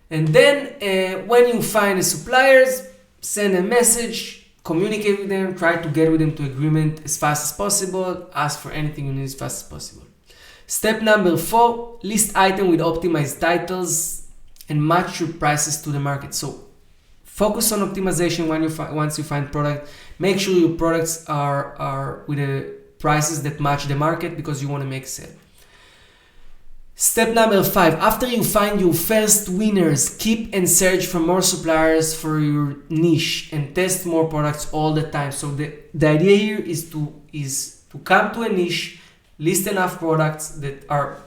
And then when you find the suppliers, send a message, communicate with them, try to get with them to agreement as fast as possible, ask for anything you need as fast as possible. Step number 4, list item with optimized titles and match your prices to the market. So focus on optimization once you find product. Make sure your products are with the prices that match the market because you want to make sale. Step number 5, after you find your first winners, keep and search for more suppliers for your niche and test more products all the time. So the idea here is to come to a niche, list enough products that are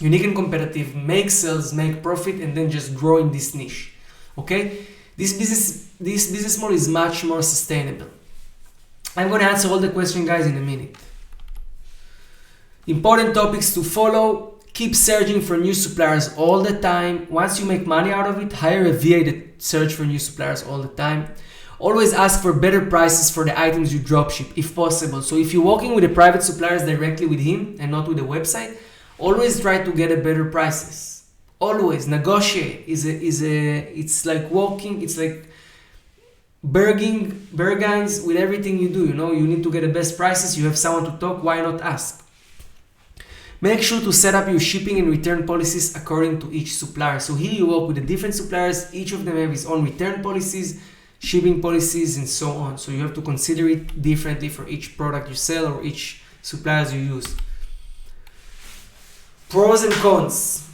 unique and competitive, make sales, make profit, and then just grow in this niche. Okay? This business model is much more sustainable. I'm going to answer all the questions, guys, in a minute. Important topics to follow. Keep searching for new suppliers all the time. Once you make money out of it, hire a VA that search for new suppliers all the time. Always ask for better prices for the items you dropship if possible. So if you're working with the private suppliers directly with him and not with the website, Always try to get a better prices. Always negotiate. It's like walking. It's like bargains with everything you do. You need to get the best prices. You have someone to talk. Why not ask? Make sure to set up your shipping and return policies according to each supplier. So here you work with the different suppliers. Each of them have his own return policies, shipping policies, and so on. So you have to consider it differently for each product you sell or each suppliers you use. Pros and cons.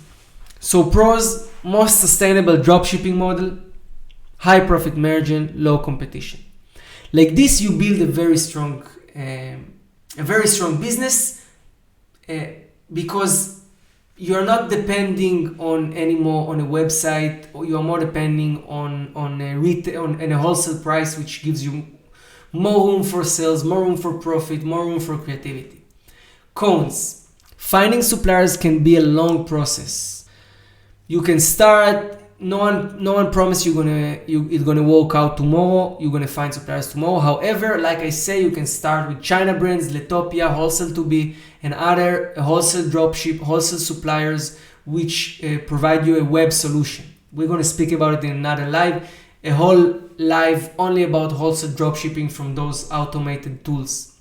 So pros, most sustainable dropshipping model, high profit margin, low competition. Like this, you build a very strong business. Because you're not depending on anymore on a website, or you're more depending on a wholesale price, which gives you more room for sales, more room for profit, more room for creativity. Cons. Finding suppliers can be a long process. You can start. No one promises it's gonna work out tomorrow. You're gonna find suppliers tomorrow. However, like I say, you can start with China brands, Letopia, Wholesale 2B, and other wholesale dropship, wholesale suppliers, which provide you a web solution. We're gonna speak about it in another live, a whole live only about wholesale dropshipping from those automated tools.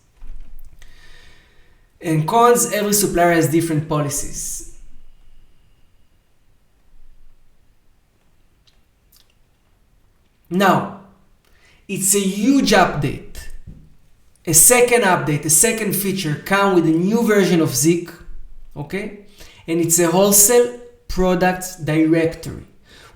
And cons, every supplier has different policies. Now, it's a huge update. A second feature come with a new version of Zik, okay? And it's a wholesale products directory.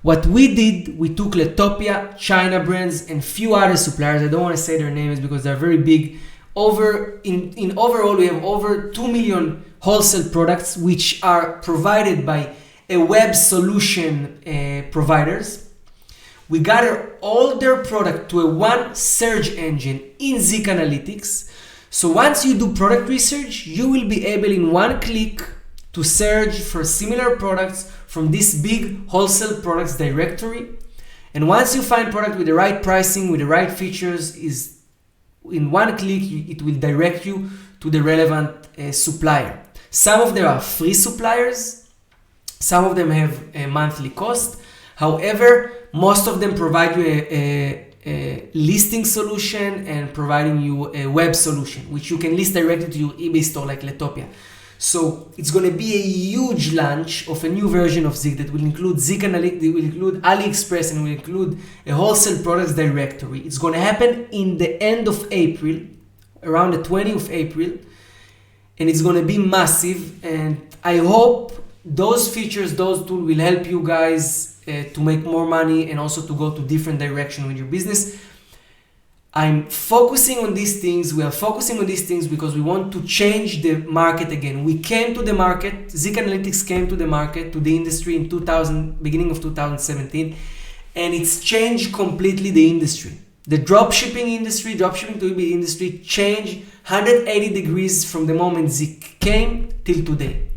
What we did, we took Letopia, China brands, and few other suppliers. I don't want to say their names because they're very big. In overall, we have over 2 million wholesale products which are provided by a web solution providers. We gather all their product to a one search engine in Zik Analytics. So once you do product research, you will be able in one click to search for similar products from this big wholesale products directory. And once you find product with the right pricing, with the right features, is in one click, it will direct you to the relevant supplier. Some of them are free suppliers. Some of them have a monthly cost. However, most of them provide you a listing solution and providing you a web solution, which you can list directly to your eBay store like Letopia. So it's going to be a huge launch of a new version of Zik that will include Zik Analytics, it will include AliExpress, and will include a wholesale products directory. It's going to happen in the end of April, around the 20th of April, and it's going to be massive. And I hope those features, those tools will help you guys to make more money and also to go to different direction with your business. I'm focusing on these things. We are focusing on these things because we want to change the market again. We came to the market. Zik Analytics came to the market, to the industry in beginning of 2017, and it's changed completely the industry. The dropshipping industry, dropshipping to eBay industry changed 180 degrees from the moment Zik came till today.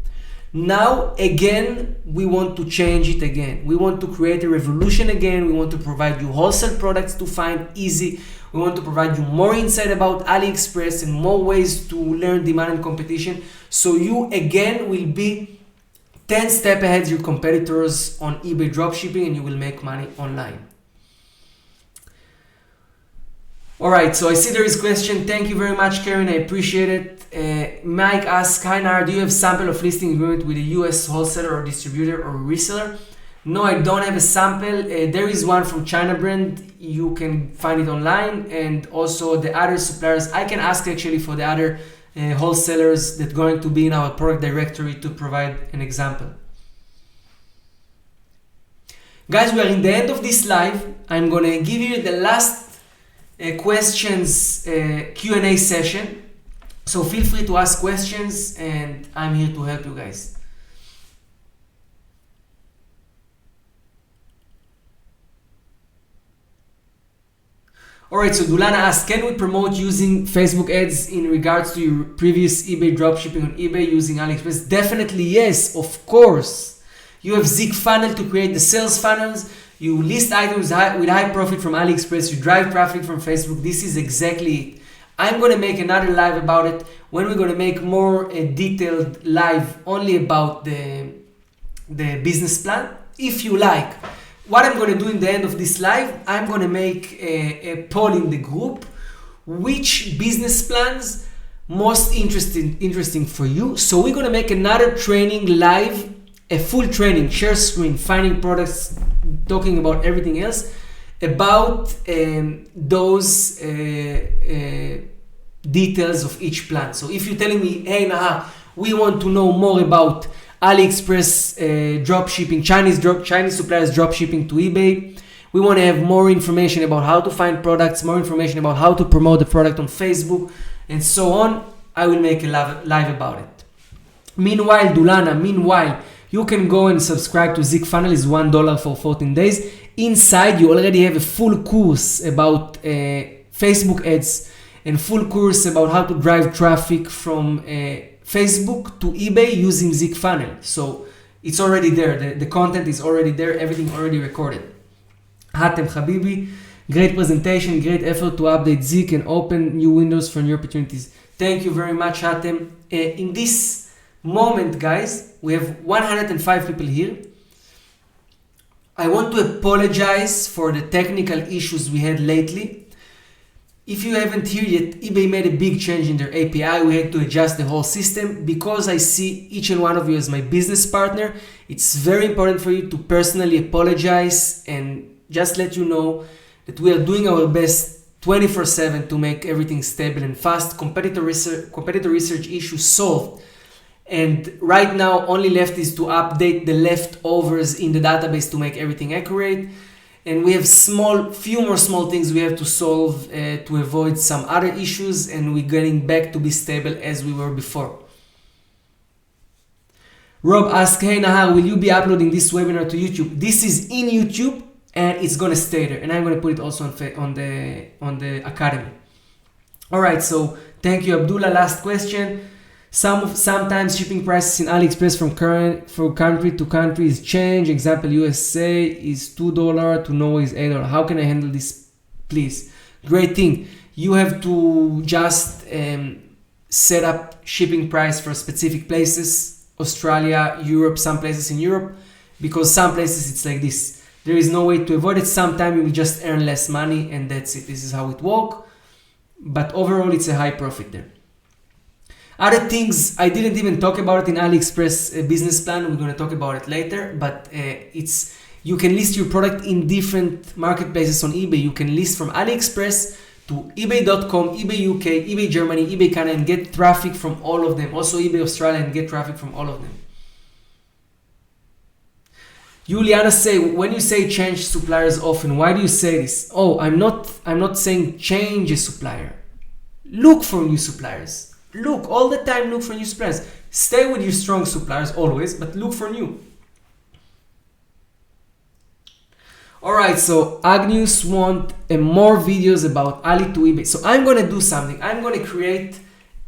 Now, again, we want to change it again. We want to create a revolution again. We want to provide you wholesale products to find easy. We want to provide you more insight about AliExpress and more ways to learn demand and competition. So you, again, will be 10 steps ahead of your competitors on eBay dropshipping, and you will make money online. Alright, so I see there is a question. Thank you very much, Karen. I appreciate it. Mike asks, hi Nara, do you have sample of listing agreement with a US wholesaler or distributor or reseller? No, I don't have a sample. There is one from China brand. You can find it online, and also the other suppliers. I can ask actually for the other wholesalers that are going to be in our product directory to provide an example. Guys, we are in the end of this live. I'm going to give you the last questions Q&A session. So feel free to ask questions, and I'm here to help you guys. Alright, so Dulana asks, can we promote using Facebook ads in regards to your previous eBay dropshipping on eBay using AliExpress? Definitely yes, of course. You have Zik funnel to create the sales funnels. You list items with high profit from AliExpress. You drive traffic from Facebook. This is exactly it. I'm going to make another live about it when we're going to make more detailed live only about the business plan. If you like, what I'm going to do in the end of this live, I'm going to make a poll in the group, which business plans most interesting for you. So we're going to make another training live, a full training, share screen, finding products, talking about everything else, about those details of each plan. So if you're telling me, hey Naha, we want to know more about AliExpress dropshipping, Chinese suppliers dropshipping to eBay, we want to have more information about how to find products, more information about how to promote the product on Facebook, and so on, I will make a live about it. Meanwhile, Dulana, you can go and subscribe to ZigFunnel. It's $1 for 14 days. Inside, you already have a full course about Facebook ads and full course about how to drive traffic from Facebook to eBay using ZigFunnel. So it's already there. The content is already there. Everything already recorded. Hatem Habibi, great presentation, great effort to update Zik and open new windows for new opportunities. Thank you very much, Hatem. In this moment, guys, we have 105 people here. I want to apologize for the technical issues we had lately. If you haven't heard yet, eBay made a big change in their API. We had to adjust the whole system. Because I see each and one of you as my business partner, it's very important for you to personally apologize and just let you know that we are doing our best 24/7 to make everything stable and fast. Competitor research issues solved. And right now, only left is to update the leftovers in the database to make everything accurate. And we have few more small things we have to solve to avoid some other issues, and we're getting back to be stable as we were before. Rob asked, hey Nahar, will you be uploading this webinar to YouTube? This is in YouTube and it's gonna stay there, and I'm gonna put it also on the Academy. All right, so thank you, Abdullah. Last question. Sometimes shipping prices in AliExpress from country to country is change. Example, USA is $2 to Norway is $8. How can I handle this, please? Great thing. You have to just set up shipping price for specific places, Australia, Europe, some places in Europe, because some places it's like this. There is no way to avoid it. Sometimes you will just earn less money and that's it. This is how it works. But overall, it's a high profit there. Other things, I didn't even talk about it in AliExpress business plan. We're going to talk about it later, but you can list your product in different marketplaces on eBay. You can list from AliExpress to eBay.com, eBay UK, eBay Germany, eBay Canada, and get traffic from all of them. Also eBay Australia, and get traffic from all of them. Juliana say, when you say change suppliers often, why do you say this? Oh, I'm not saying change a supplier. Look for new suppliers. Look, all the time look for new suppliers. Stay with your strong suppliers always, but look for new. Alright, so Agnews want more videos about Ali to eBay. So I'm going to do something. I'm going to create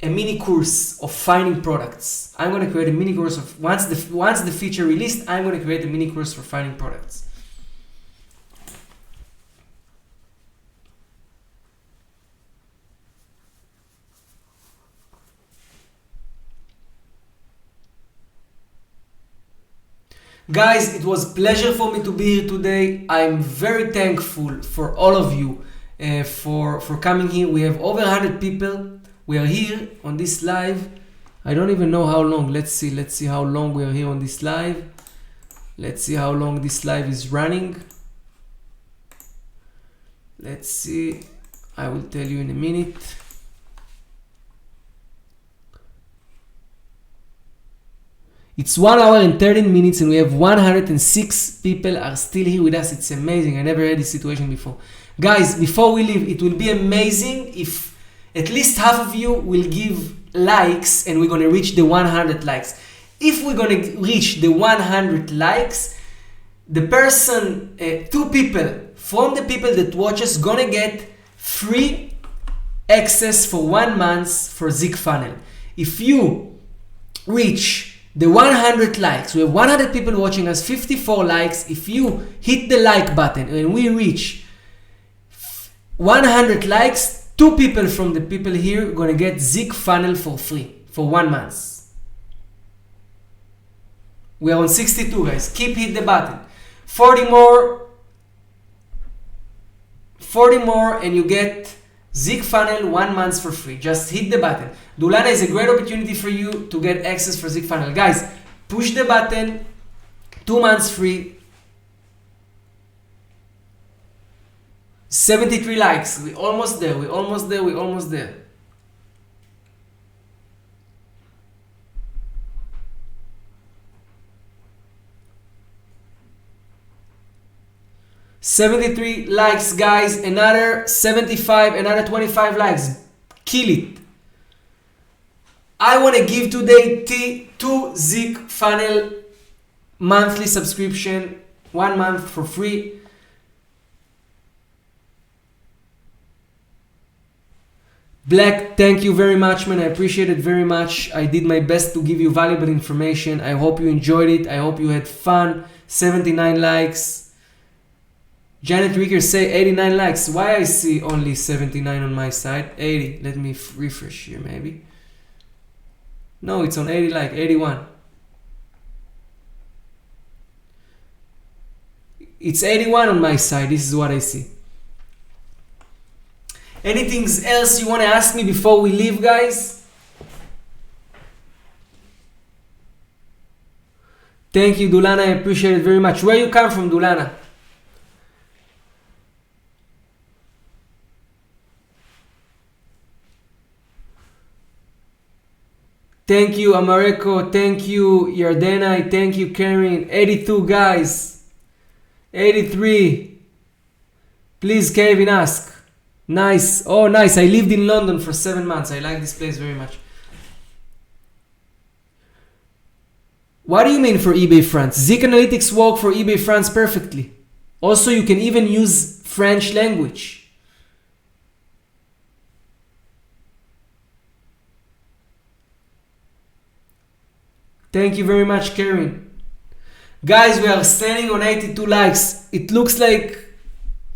a mini course of finding products. I'm going to create a mini course of, once the feature released, I'm going to create a mini course for finding products. Guys, it was a pleasure for me to be here today. I'm very thankful for all of you for coming here. We have over 100 people. We are here on this live. I don't even know how long. Let's see how long we are here on this live. Let's see how long this live is running. Let's see. I will tell you in a minute. It's 1 hour and 13 minutes and we have 106 people are still here with us. It's amazing. I never had this situation before. Guys, before we leave, it will be amazing if at least half of you will give likes and we're going to reach the 100 likes. If we're going to reach the 100 likes, the person, 2 people from the people that watch us gonna get free access for 1 month for ZigFunnel. If you reach the 100 likes, we have 100 people watching us, 54 likes. If you hit the like button and we reach 100 likes, 2 people from the people here gonna get Zik funnel for free for 1 month. We are on 62, guys. Keep hit the button. 40 more and you get Zik funnel 1 month for free. Just hit the button. Dulana is a great opportunity for you to get access for Zik funnel. Guys, push the button. 2 months free. 73 likes. We're almost there. We're almost there. We're almost there. $73 likes, guys. Another 75, another 25 likes. Kill it. I want to give today 2 Zik funnel monthly subscription, 1 month for free. Black, thank you very much, man. I appreciate it very much. I did my best to give you valuable information. I hope you enjoyed it. I hope you had fun. 79 likes. Janet Ricker say 89 likes. Why I see only 79 on my side? 80. Let me refresh here maybe. No, it's on 80 like 81. It's 81 on my side. This is what I see. Anything else you want to ask me before we leave, guys? Thank you, Dulana. I appreciate it very much. Where you come from, Dulana? Thank you, Amareko. Thank you, Yardenai. Thank you, Karen. 82 guys. 83. Please, Kevin, ask. Nice. Oh, nice. I lived in London for 7 months. I like this place very much. What do you mean for eBay France? Zik Analytics work for eBay France perfectly. Also, you can even use French language. Thank you very much, Karen. Guys, we are standing on 82 likes. It looks like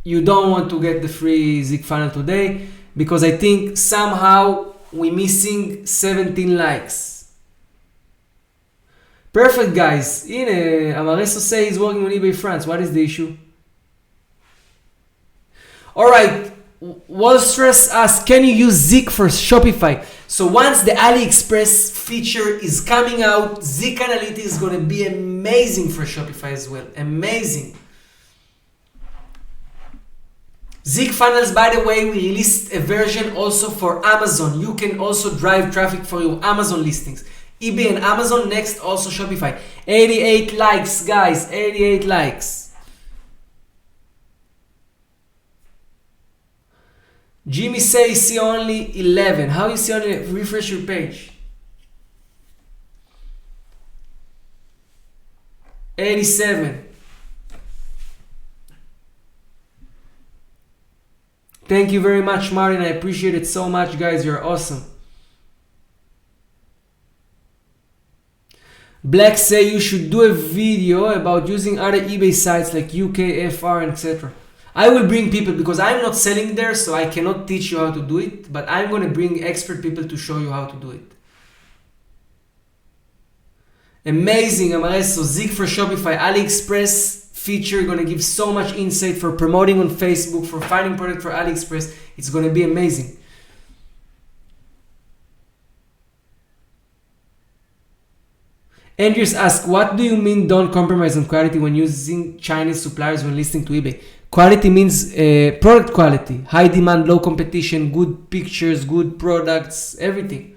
you don't want to get the free Zik funnel today because I think somehow we're missing 17 likes. Perfect, guys. Amareso say he's working on eBay France. What is the issue? Alright, Wall Stress asks, can you use Zik for Shopify? So once the AliExpress feature is coming out, Zik Analytics is going to be amazing for Shopify as well. Amazing. Zik Funnels, by the way, we released a version also for Amazon. You can also drive traffic for your Amazon listings. eBay and Amazon, next also Shopify. 88 likes, guys, 88 likes. Jimmy says see only 11. How you see only? Refresh your page. 87. Thank you very much, Martin. I appreciate it so much, guys. You're awesome. Black say you should do a video about using other eBay sites like UK, FR, etc. I will bring people because I'm not selling there, so I cannot teach you how to do it, but I'm going to bring expert people to show you how to do it. Amazing, Amareso. Zik for Shopify, AliExpress feature going to give so much insight for promoting on Facebook, for finding product for AliExpress. It's going to be amazing. Andrews asks, what do you mean don't compromise on quality when using Chinese suppliers when listing to eBay? Quality means product quality, high demand, low competition, good pictures, good products, everything.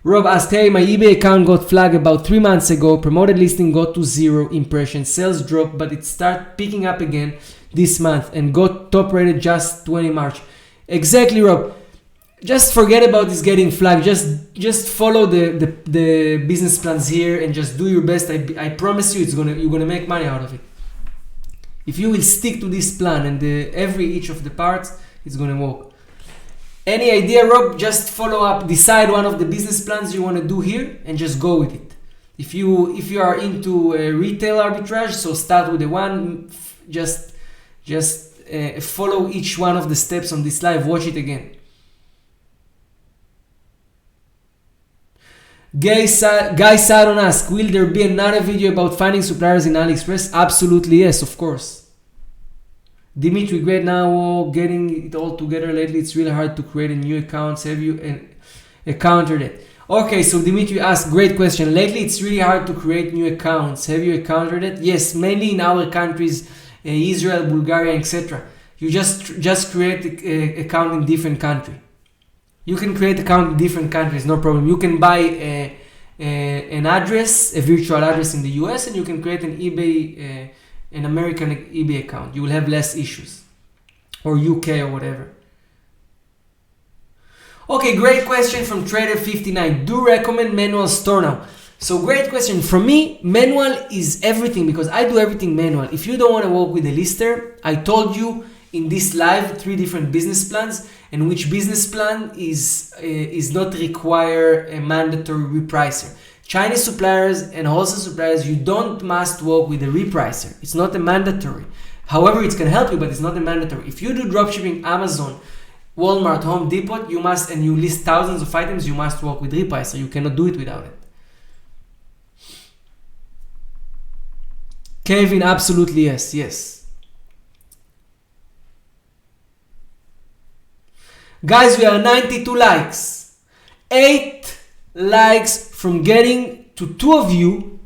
Rob asked, hey, my eBay account got flagged about 3 months ago. Promoted listing got to 0 impressions. Sales dropped, but it started picking up again this month and got top rated just 20 March. Exactly, Rob. Just forget about this getting flagged. Just follow the business plans here and just do your best. I promise you, you're gonna make money out of it. If you will stick to this plan and each of the parts, it's gonna work. Any idea, Rob? Just follow up. Decide one of the business plans you want to do here and just go with it. If you are into retail arbitrage, so start with the one. Just follow each one of the steps on this live. Watch it again. Guy Saron asks, will there be another video about finding suppliers in AliExpress? Absolutely yes, of course. Dimitri, great now, getting it all together. Lately it's really hard to create a new accounts. Have you encountered it? Okay, so Dimitri asked, great question. Lately it's really hard to create new accounts. Have you encountered it? Yes, mainly in our countries, Israel, Bulgaria, etc. You just create an account in different country. You can create account in different countries, no problem. You can buy an address, a virtual address in the US, and you can create an eBay, an American eBay account. You will have less issues, or UK or whatever. Okay, great question from Trader59. Do recommend manual store now? So great question. For me, manual is everything because I do everything manual. If you don't want to work with a lister, I told you in this live 3 different business plans, and which business plan is not require a mandatory repricer. Chinese suppliers and wholesale suppliers, you don't must work with a repricer. It's not a mandatory. However, it can help you, but it's not a mandatory. If you do dropshipping, Amazon, Walmart, Home Depot, you must, and you list thousands of items, you must work with repricer. You cannot do it without it. Kevin, absolutely yes, yes. Guys, we are 92 likes. 8 likes from getting to 2 of you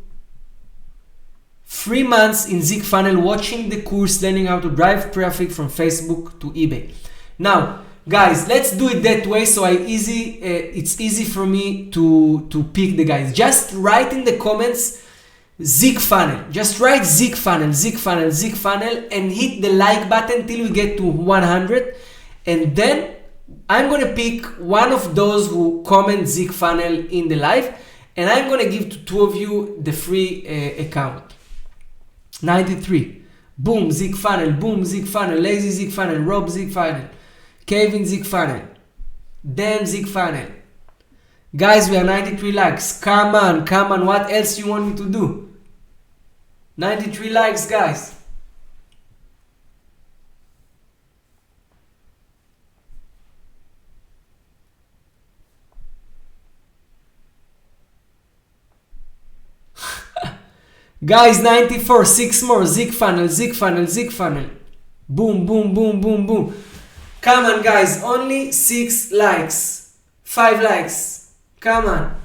3 months in ZigFunnel watching the course, learning how to drive traffic from Facebook to eBay. Now, guys, let's do it that way so it's easy for me to pick the guys. Just write in the comments ZigFunnel. Just write ZigFunnel, ZigFunnel, ZigFunnel, and hit the like button till we get to 100. And then I'm going to pick one of those who comment ZigFunnel in the live, and I'm going to give to 2 of you the free account. 93. Boom, ZigFunnel. Boom, ZigFunnel. Lazy ZigFunnel. Rob ZigFunnel. Kevin ZigFunnel. Damn ZigFunnel. Guys, we are 93 likes. Come on, come on. What else you want me to do? 93 likes, guys. Guys, 94, 6 more. ZigFunnel, ZigFunnel, ZigFunnel. Boom, boom, boom, boom, boom. Come on, guys. Only 6 likes. 5 likes. Come on.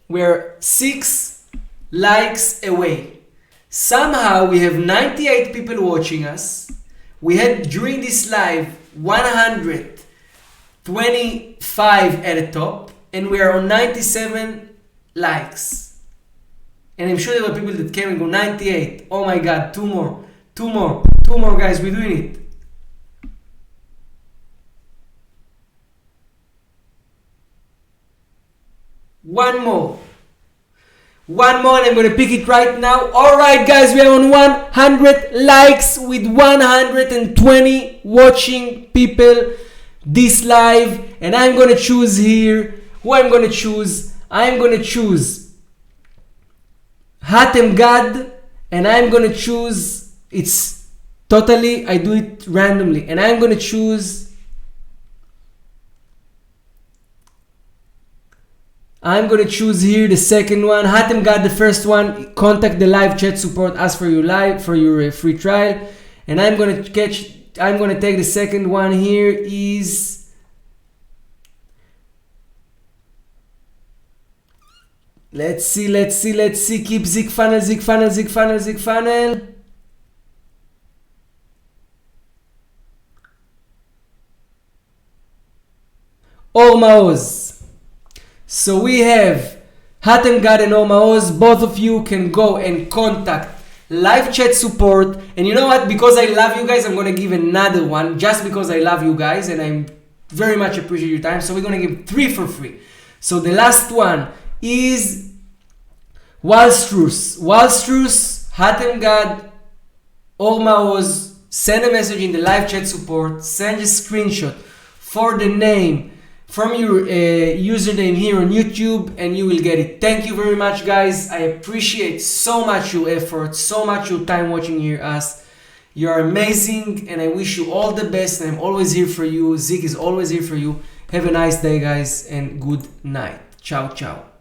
We're 6 likes away. Somehow we have 98 people watching us. We had during this live 125 at the top, and we are on 97 likes. And I'm sure there were people that came and go 98. Oh my God, 2 more, 2 more, 2 more, guys. We're doing it. One more, and I'm gonna pick it right now. All right, guys, we are on 100 likes with 120 watching people this live, and I'm gonna choose here who I'm gonna choose. I'm gonna choose Hatem Gad, and I'm gonna choose, it's totally, I do it randomly, and I'm gonna choose here the second one. Hatem Gad, the first one. Contact the live chat support, ask for your free trial, and I'm gonna take the second one. Here is let's see. Keep ZigFunnel. Or Maoz. So we have Hatem Gad and Or Maoz. Both of you can go and contact live chat support. And you know what? Because I love you guys, I'm going to give another one just because I love you guys and I very much appreciate your time. So we're going to give 3 for free. So the last one is Walstrus, Hatem Gad, Or Maoz. Send a message in the live chat support. Send a screenshot for the name from your username here on YouTube, and you will get it. Thank you very much, guys. I appreciate so much your effort, so much your time watching here us. You are amazing, and I wish you all the best. And I'm always here for you. Zeke is always here for you. Have a nice day, guys, and good night. Ciao, ciao.